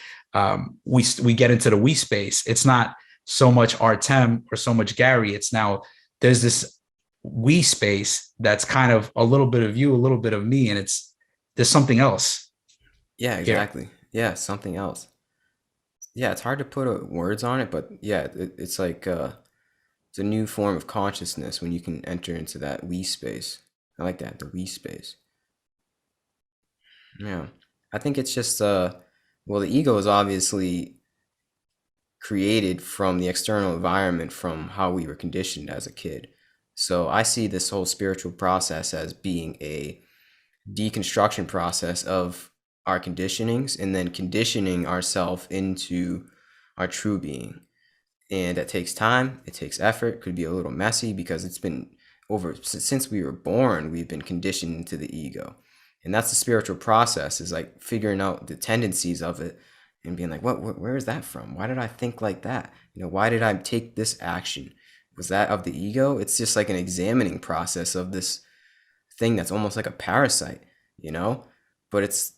we get into the we space. It's not so much Artem or so much Gary. It's now there's this we space that's kind of a little bit of you, a little bit of me, and there's something else Yeah, here. exactly. Yeah, something else. Yeah, it's hard to put words on it, but yeah, it's like it's a new form of consciousness when you can enter into that we space. I like that, the we space. Yeah. I think it's just well, the ego is obviously created from the external environment, from how we were conditioned as a kid. So I see this whole spiritual process as being a deconstruction process of our conditionings and then conditioning ourselves into our true being. And that takes time, it takes effort, could be a little messy because it's been over since we were born, we've been conditioned into the ego. And that's the spiritual process, is like figuring out the tendencies of it and being like, where is that from? Why did I think like that? Why did I take this action? Was that of the ego? It's just like an examining process of this thing that's almost like a parasite, you know? But it's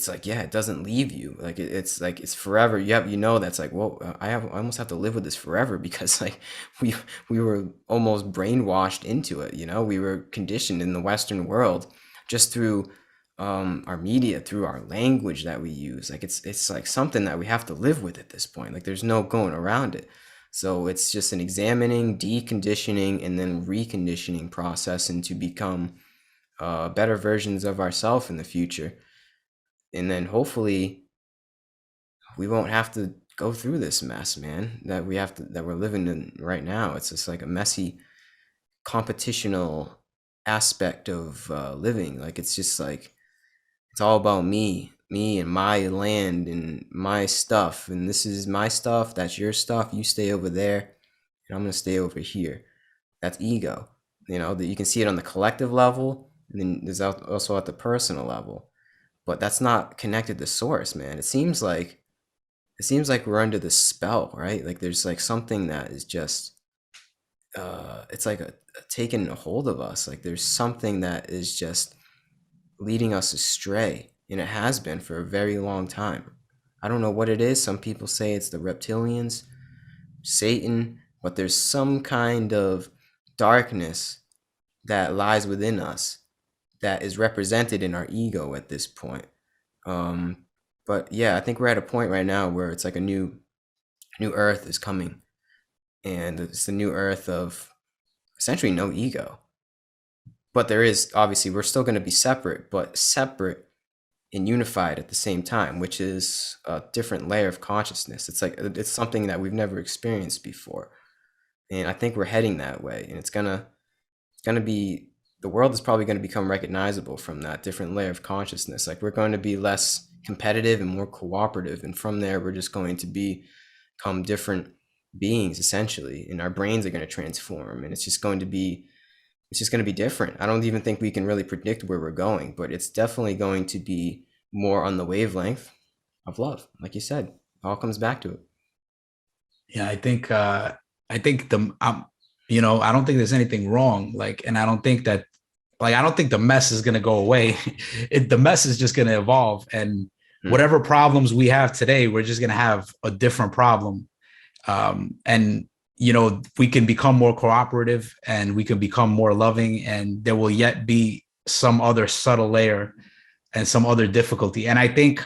like, yeah, it doesn't leave you. Like it's like it's forever. That's like, well, I almost have to live with this forever because like we we were almost brainwashed into it. We were conditioned in the Western world just through our media, through our language that we use. Like it's like something that we have to live with at this point. Like there's no going around it. So it's just an examining, deconditioning, and then reconditioning process, and to become better versions of ourselves in the future. And then hopefully we won't have to go through this mess, man, that we're living in right now. It's just like a messy competitional aspect of living. Like it's just like it's all about me and my land and my stuff, and this is my stuff, that's your stuff, you stay over there and I'm gonna stay over here. That's ego. That you can see it on the collective level, and then there's also at the personal level. But that's not connected to source, man. It seems like we're under this spell, right? Like there's like something that is just it's like taking a hold of us. Like there's something that is just leading us astray, and it has been for a very long time. I don't know what it is. Some people say it's the reptilians, Satan, but there's some kind of darkness that lies within us that is represented in our ego at this point. Um, but yeah, I think we're at a point right now where it's like a new earth is coming, and it's the new earth of essentially no ego. But there is, obviously, we're still going to be separate, but separate and unified at the same time, which is a different layer of consciousness. It's like it's something that we've never experienced before, and I think we're heading that way, and it's gonna be, the world is probably going to become recognizable from that different layer of consciousness. Like we're going to be less competitive and more cooperative, and from there we're just going to become different beings essentially, and our brains are going to transform, and it's just going to be different. I don't even think we can really predict where we're going, but it's definitely going to be more on the wavelength of love, like you said. It all comes back to it. Yeah, I think I don't think there's anything wrong. Like, and I don't think that, like, I don't think the mess is gonna go away. The mess is just gonna evolve, and Hmm. whatever problems we have today, we're just gonna have a different problem And we can become more cooperative and we can become more loving, and there will yet be some other subtle layer and some other difficulty. And I think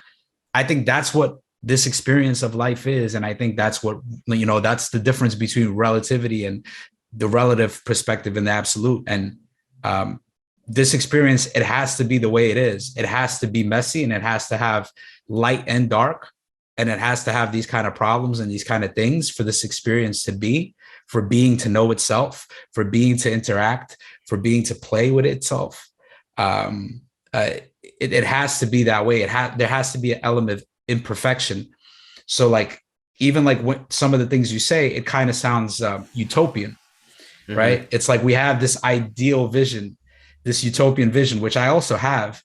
that's what this experience of life is. And I think that's what, that's the difference between relativity and the relative perspective and the absolute. And um, this experience, it has to be the way it is. It has to be messy, and it has to have light and dark, and it has to have these kind of problems and these kind of things for this experience to be, for being to know itself, for being to interact, for being to play with itself. Um, it has to be that way. There has to be an element of imperfection. So like, even like when some of the things you say, it kind of sounds utopian, Mm-hmm. right? It's like we have this ideal vision, this utopian vision, which I also have,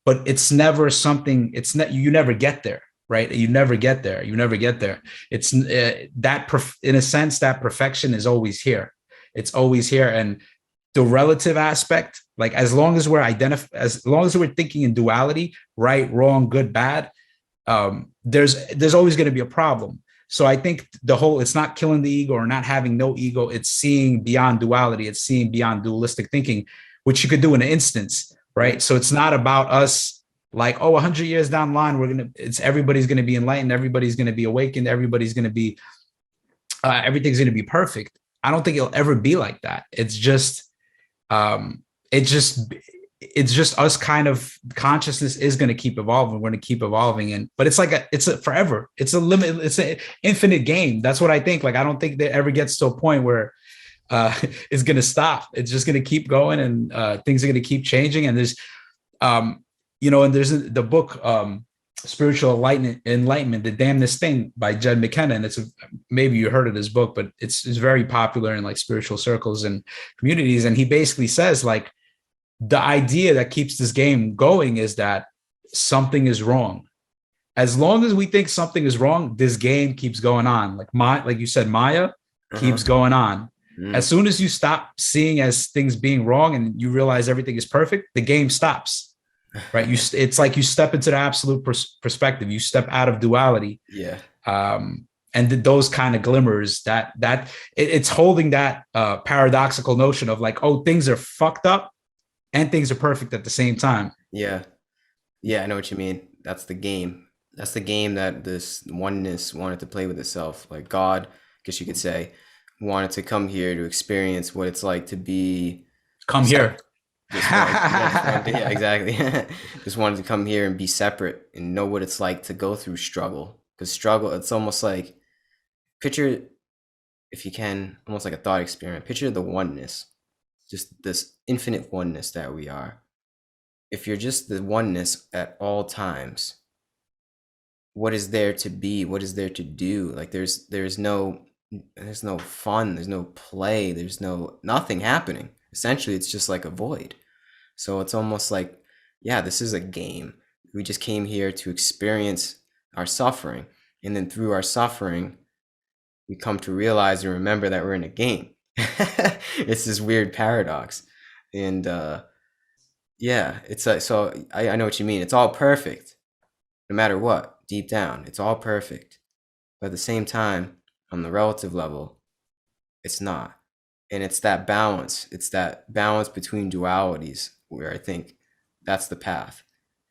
but it's never something. It's not. You never get there, right? You never get there. You never get there. It's in a sense, that perfection is always here. It's always here, and the relative aspect, like as long as we're thinking in duality, right, wrong, good, bad, there's always going to be a problem. So I think the whole, it's not killing the ego or not having no ego. It's seeing beyond duality. It's seeing beyond dualistic thinking, which you could do in an instance, Yeah. right? So it's not about us like, oh, 100 years down the line, everybody's going to be enlightened. Everybody's going to be awakened. Everything's going to be perfect. I don't think it'll ever be like that. Um, it just, it's just us kind of, consciousness is going to keep evolving. We're going to keep evolving. But it's a forever, it's a limit, it's an infinite game. That's what I think. Like, I don't think that ever gets to a point where it's going to stop. It's just going to keep going, and things are going to keep changing. And um, there's the book, Spiritual Enlightenment, The Damnedest Thing by Jed McKenna. And maybe you heard of this book, but it's very popular in like spiritual circles and communities. And he basically says like, the idea that keeps this game going is that something is wrong. As long as we think something is wrong, this game keeps going on. Like you said, Maya Uh-huh. keeps going on. As Mm. soon as you stop seeing as things being wrong and you realize everything is perfect, the game stops. Right? It's like you step into the absolute perspective. You step out of duality, Yeah. and those kind of glimmers it's holding that paradoxical notion of like, oh, things are fucked up and things are perfect at the same time. Yeah. Yeah, I know what you mean. That's the game. That's the game that this oneness wanted to play with itself. Like God, I guess you could say, wanted to come here to experience what it's like to be Come here. separate. Yeah, exactly. Just wanted to come here and be separate and know what it's like to go through struggle. Because struggle, it's almost like, picture, if you can, almost like a thought experiment. Picture the oneness, just this infinite oneness that we are. If you're just the oneness at all times, what is there to be? What is there to do? Like there's no fun, there's no play, there's nothing happening. Essentially, it's just like a void. So it's almost like, yeah, this is a game. We just came here to experience our suffering, and then through our suffering, we come to realize and remember that we're in a game. It's this weird paradox, and yeah, it's like, so I know what you mean. It's all perfect, no matter what. Deep down, it's all perfect, but at the same time, on the relative level, it's not. And it's that balance. It's that balance between dualities where I think that's the path.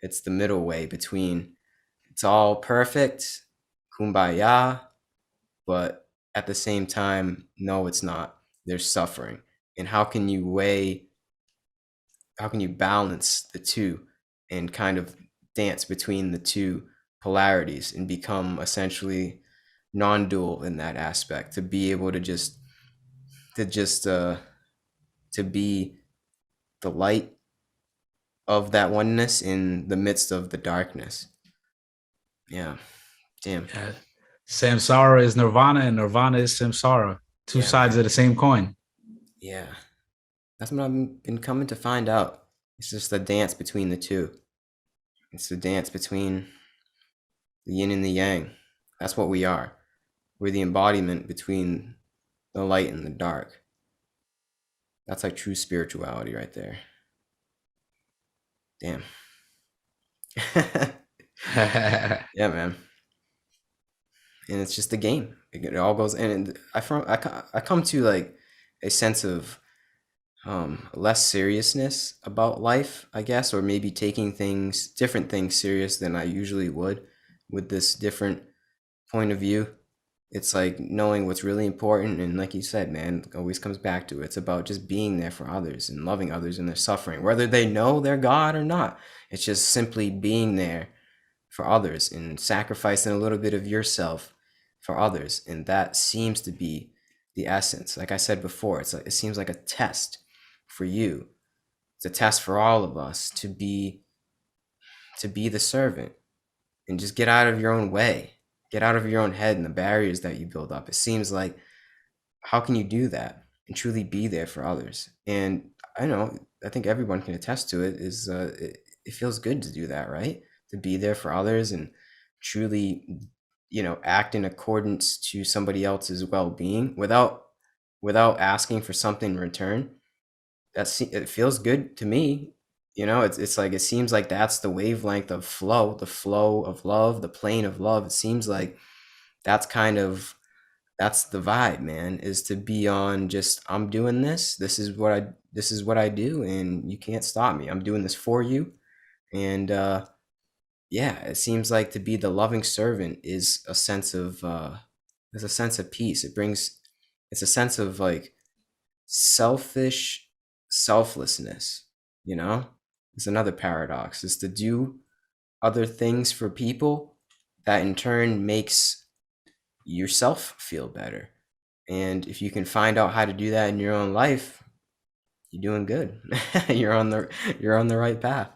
It's the middle way between it's all perfect, kumbaya, but at the same time, no, it's not. There's suffering. And how can you balance the two and kind of dance between the two polarities and become essentially non-dual in that aspect, to be able to just to be the light of that oneness in the midst of the darkness. Yeah. Damn. Yeah. Samsara is nirvana and nirvana is samsara. Two Yeah, sides man. of the same coin. Yeah. That's what I've been coming to find out. It's just the dance between the two. It's the dance between the yin and the yang. That's what we are. We're the embodiment between the light and the dark. That's like true spirituality right there. Damn. Yeah, man. And it's just a game. It all goes, and I come to like a sense of less seriousness about life, I guess, or maybe taking different things serious than I usually would with this different point of view. It's like knowing what's really important, and like you said, man, it always comes back to it. It's about just being there for others and loving others in their suffering, whether they know they're God or not. It's just simply being there for others and sacrificing a little bit of yourself for others, and that seems to be the essence. Like I said before, it seems like a test for you. It's a test for all of us to be the servant and just get out of your own way, get out of your own head and the barriers that you build up. It seems like, how can you do that and truly be there for others? And I know, I think everyone can attest to it. It feels good to do that, right? To be there for others and truly, act in accordance to somebody else's well-being without asking for something in return. It feels good to me. It's like, it seems like that's the wavelength of flow, the flow of love, the plane of love. It seems like that's kind of that's the vibe, man, is to be on just, I'm doing this. This is what I do, and you can't stop me. I'm doing this for you. And yeah, it seems like to be the loving servant is a sense of peace. It's a sense of like selfish selflessness, you know? It's another paradox, is to do other things for people that in turn makes yourself feel better. And if you can find out how to do that in your own life, you're doing good. You're on the right path.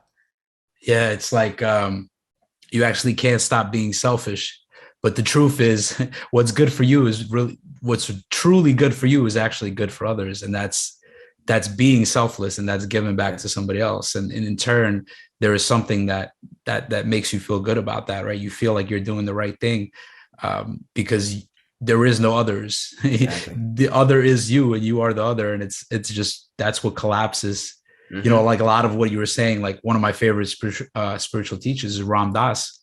Yeah, it's like you actually can't stop being selfish. But the truth is, what's truly good for you is actually good for others, and that's being selfless, and that's giving back Yeah. to somebody else. And in turn, there is something that makes you feel good about that, right? You feel like you're doing the right thing, because there is no others. Exactly. The other is you, and you are the other, and it's just that's what collapses. Mm-hmm. Like a lot of what you were saying, like one of my favorite spiritual teachers is Ram Dass.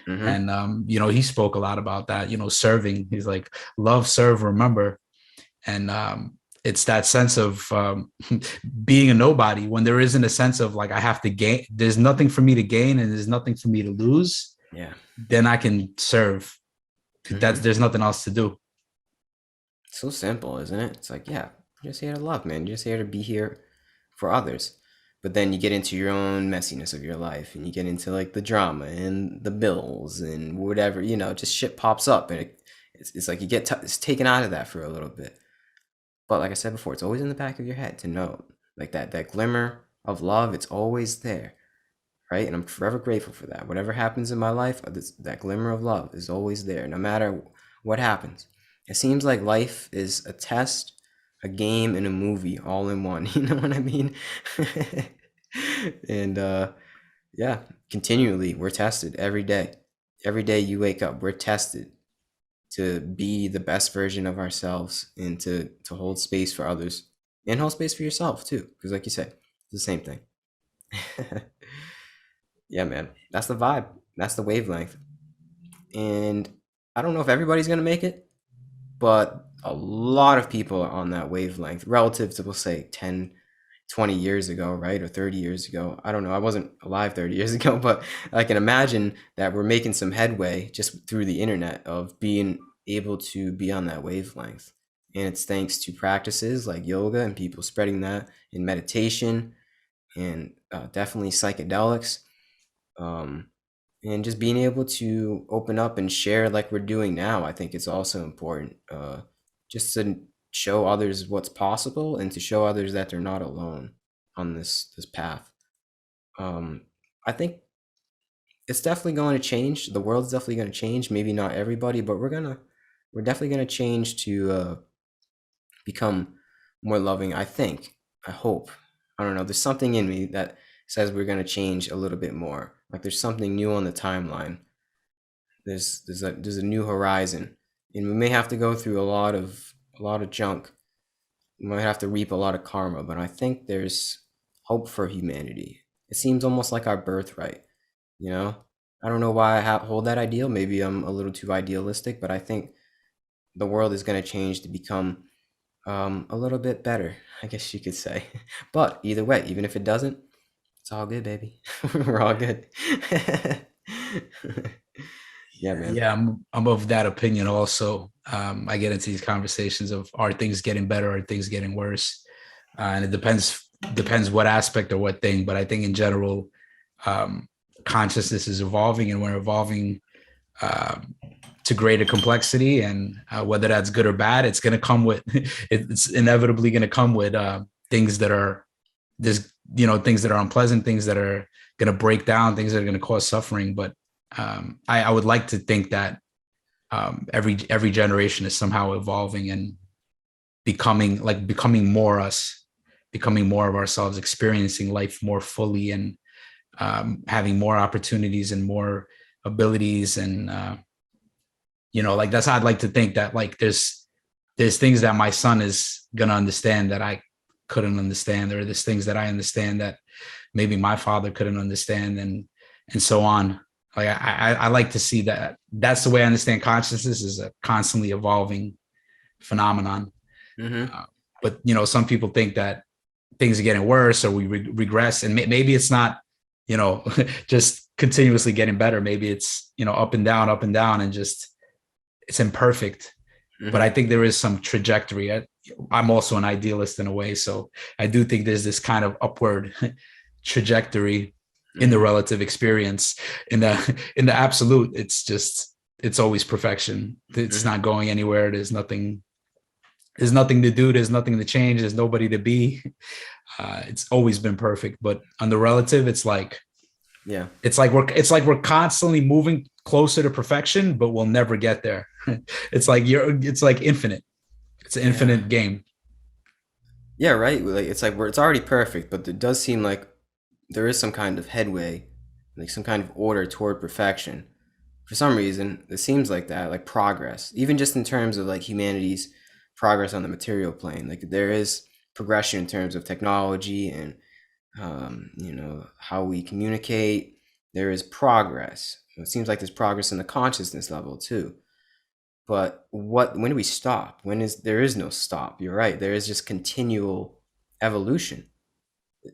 Mm-hmm. And, he spoke a lot about that, serving. He's like, love, serve, remember. And it's that sense of being a nobody when there isn't a sense of like, I have to gain, there's nothing for me to gain and there's nothing for me to lose. Yeah. Then I can serve. Mm-hmm. There's nothing else to do. So simple, isn't it? It's like, yeah, you're just here to love, man. You're just here to be here for others. But then you get into your own messiness of your life, and you get into like the drama and the bills and whatever, just shit pops up, and it's like it's taken out of that for a little bit. But like I said before, it's always in the back of your head to know, like that glimmer of love. It's always there, right? And I'm forever grateful for that. Whatever happens in my life, that glimmer of love is always there, no matter what happens. It seems like life is a test, a game, and a movie all in one. You know what I mean? And yeah, continually we're tested every day. Every day you wake up, we're tested to be the best version of ourselves and to hold space for others and hold space for yourself too. Because like you said, it's the same thing. Yeah, man. That's the vibe. That's the wavelength. And I don't know if everybody's gonna make it, but a lot of people are on that wavelength relative to, we'll say, 10, 20 years ago, right? Or 30 years ago. I don't know. I wasn't alive 30 years ago, but I can imagine that we're making some headway just through the internet of being able to be on that wavelength. And it's thanks to practices like yoga and people spreading that in meditation and definitely psychedelics. Um, and just being able to open up and share like we're doing now, I think it's also important, just to show others what's possible and to show others that they're not alone on this path. um, I think it's definitely going to change. The world's definitely going to change, maybe not everybody, but we're definitely going to change to become more loving, I think. I hope. I don't know, there's something in me that says we're going to change a little bit more. Like there's something new on the timeline. There's a new horizon, and we may have to go through a lot of junk. We might have to reap a lot of karma, but I think there's hope for humanity. It seems almost like our birthright, you know. I don't know why hold that ideal. Maybe I'm a little too idealistic, but I think the world is going to change to become a little bit better, I guess you could say. But either way, even if it doesn't, it's all good, baby. We're all good. Yeah, man. Yeah, I'm of that opinion also. I get into these conversations of, are things getting better, are things getting worse? And it depends what aspect or what thing, but I think in general, um, consciousness is evolving, and we're evolving um, to greater complexity. And whether that's good or bad, it's going to come with it's inevitably going to come with things that are there's things that are unpleasant, things that are going to break down, things that are going to cause suffering. But I would like to think that every generation is somehow evolving and becoming more us, becoming more of ourselves, experiencing life more fully, and having more opportunities and more abilities. And like, that's how I'd like to think, that like there's things that my son is gonna understand that I couldn't understand, or there's things that I understand that maybe my father couldn't understand, and so on. Like, I like to see that. That's the way I understand consciousness, is a constantly evolving phenomenon. Mm-hmm. Uh, but some people think that things are getting worse, or we regress, and maybe it's not, just continuously getting better. Maybe it's up and down, and just it's imperfect. But I Mm-hmm. think there is some trajectory. I'm also an idealist in a way, so I do think there's this kind of upward trajectory in the Mm-hmm. relative experience. In the absolute, it's always perfection. It's Mm-hmm. not going anywhere. There's nothing to do, there's nothing to change, there's nobody to be. It's always been perfect. But on the relative, Yeah. it's like we're constantly moving closer to perfection, but we'll never get there. It's like infinite. It's an Yeah. infinite game. Yeah, right. Like it's like it's already perfect, but it does seem like there is some kind of headway, like some kind of order toward perfection. For some reason, it seems like that, like progress, even just in terms of like humanity's progress on the material plane. Like there is progression in terms of technology and how we communicate. There is progress. It seems like there's progress in the consciousness level too. But when do we stop? There is no stop. You're right. There is just continual evolution.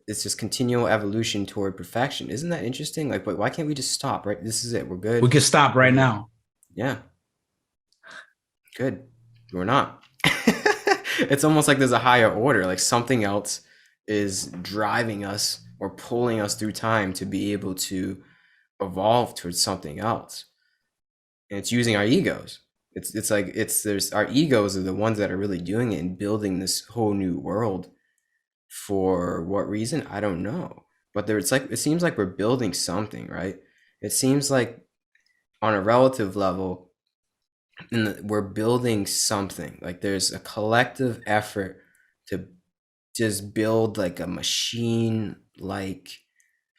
It's just continual evolution toward perfection. Isn't that interesting? Like, but why can't we just stop? Right? This is it. We're We good. can stop We're right good. now. Yeah, good. We're not. It's almost like there's a higher order. Like something else is driving us or pulling us through time to be able to evolve towards something else. And it's using our egos. It's like it's there's our egos are the ones that are really doing it and building this whole new world. For what reason? I don't know. But there, it's like it seems like we're building something, right? It seems like on a relative level, we're building something. Like there's a collective effort to just build like a machine like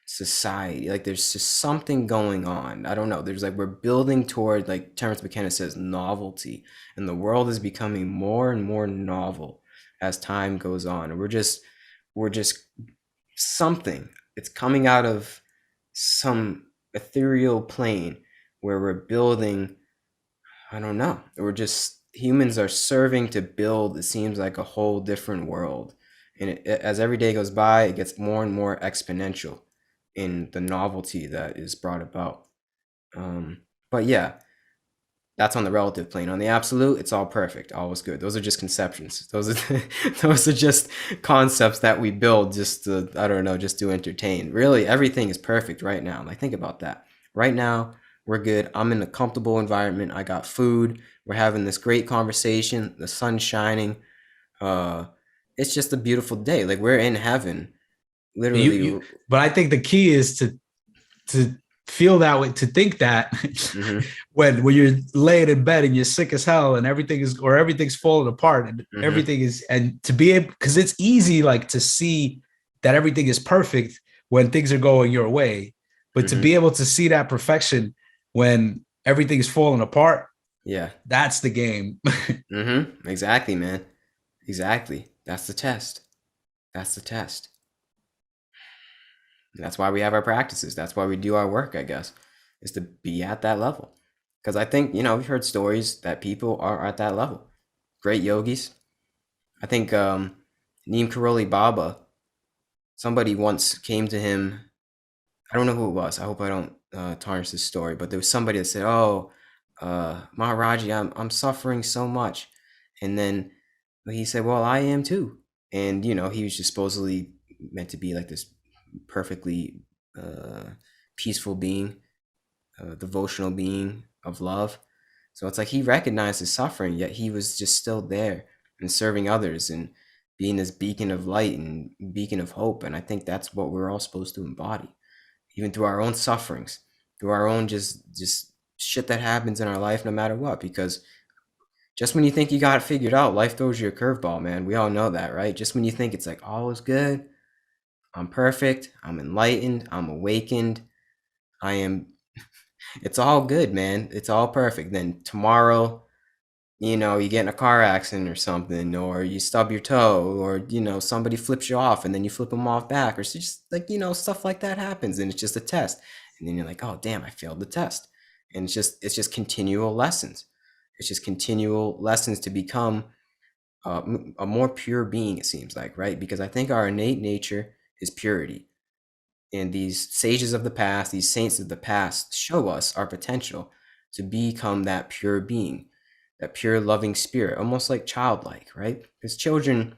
society. Like there's just something going on. I don't know. There's like we're building toward, like Terence McKenna says, novelty, and the world is becoming more and more novel as time goes on. And we're just something. It's coming out of some ethereal plane where we're building. I don't know. We're just humans are serving to build. It seems like a whole different world, and as every day goes by, it gets more and more exponential in the novelty that is brought about. But yeah, that's on the relative plane. On the absolute, it's all perfect, all is good. Those are just conceptions. Those are those are just concepts that we build just to, I don't know, just to entertain. Really, everything is perfect right now. Like think about that. Right now, we're good. I'm in a comfortable environment. I got food. We're having this great conversation. The sun's shining. Uh, it's just a beautiful day. Like we're in heaven, You literally. you but I think the key is to feel that way, to think that Mm-hmm. when you're laying in bed and you're sick as hell, and everything's falling apart, and Mm-hmm. everything is, and to be able, because it's easy like to see that everything is perfect when things are going your way, but to Mm-hmm. be able to see that perfection when everything's falling apart, Yeah. that's the game. Mm-hmm. Exactly, man. Exactly. That's the test. That's the test. And that's why we have our practices. That's why we do our work, I guess, is to be at that level. Because I think, we've heard stories that people are at that level. Great yogis. I think Neem Karoli Baba, somebody once came to him. I don't know who it was. I hope I don't tarnish this story, but there was somebody that said, "Oh, Maharaji, I'm suffering so much," and then he said, "Well, I am too." And he was just supposedly meant to be like this perfectly peaceful being, devotional being of love. So it's like he recognized his suffering, yet he was just still there and serving others and being this beacon of light and beacon of hope. And I think that's what we're all supposed to embody, even through our own sufferings, through our own just shit that happens in our life, no matter what. Because just when you think you got it figured out, life throws you a curveball, man. We all know that, right? Just when you think it's like all is good, I'm perfect, I'm enlightened, I'm awakened, I am. It's all good, man. It's all perfect. Then tomorrow, you get in a car accident or something, or you stub your toe, or somebody flips you off, and then you flip them off back, or it's just like stuff like that happens, and it's just a test, and then you're like, oh damn, I failed the test, and it's just continual lessons. It's just continual lessons to become a more pure being. It seems like, right? Because I think our innate nature is purity, and these sages of the past, these saints of the past, show us our potential to become that pure being, that pure loving spirit, almost like childlike, right? Because children,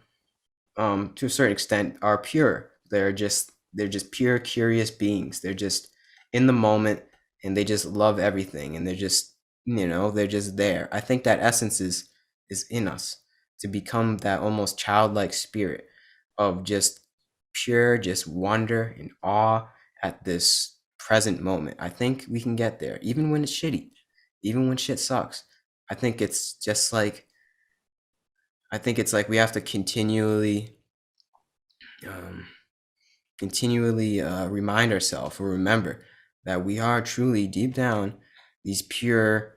to a certain extent, are pure. They're just pure, curious beings. They're just in the moment, and they just love everything, and they're just there. I think that essence is in us, to become that almost childlike spirit of just pure, just wonder and awe at this present moment. I think we can get there, even when it's shitty, even when shit sucks. I think it's just like I think it's like we have to um, continually remind ourselves or remember that we are truly deep down these pure,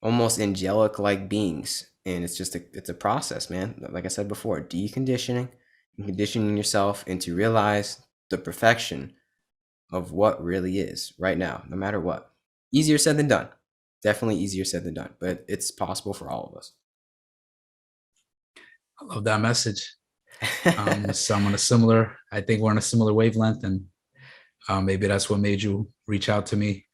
almost angelic like beings, and it's a process, man. Like I said before, deconditioning and conditioning yourself into realize the perfection of what really is right now, no matter what. Easier said than done. Definitely easier said than done, but it's possible for all of us. I love that message. So I'm on a similar, I think we're on a similar wavelength, and maybe that's what made you reach out to me.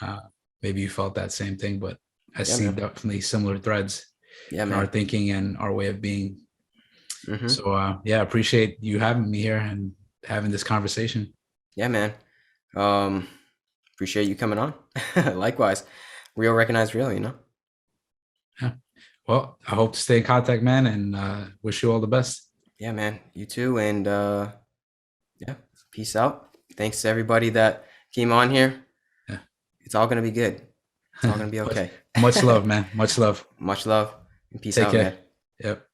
Uh, Maybe you felt that same thing, but I Yeah, see man. definitely similar threads Yeah, in our man. thinking and our way of being. Hmm. So yeah, I appreciate you having me here and having this conversation. Yeah, man. Um, Appreciate you coming on. Likewise, real recognize real. Yeah. Well, I hope to stay in contact, man, and wish you all the best. Yeah, man. You too. And yeah, peace out. Thanks to everybody that came on here. Yeah. It's all gonna be good. It's all gonna be much, okay. much love, man. Much love. Much love and peace Take out, man. care. Yep.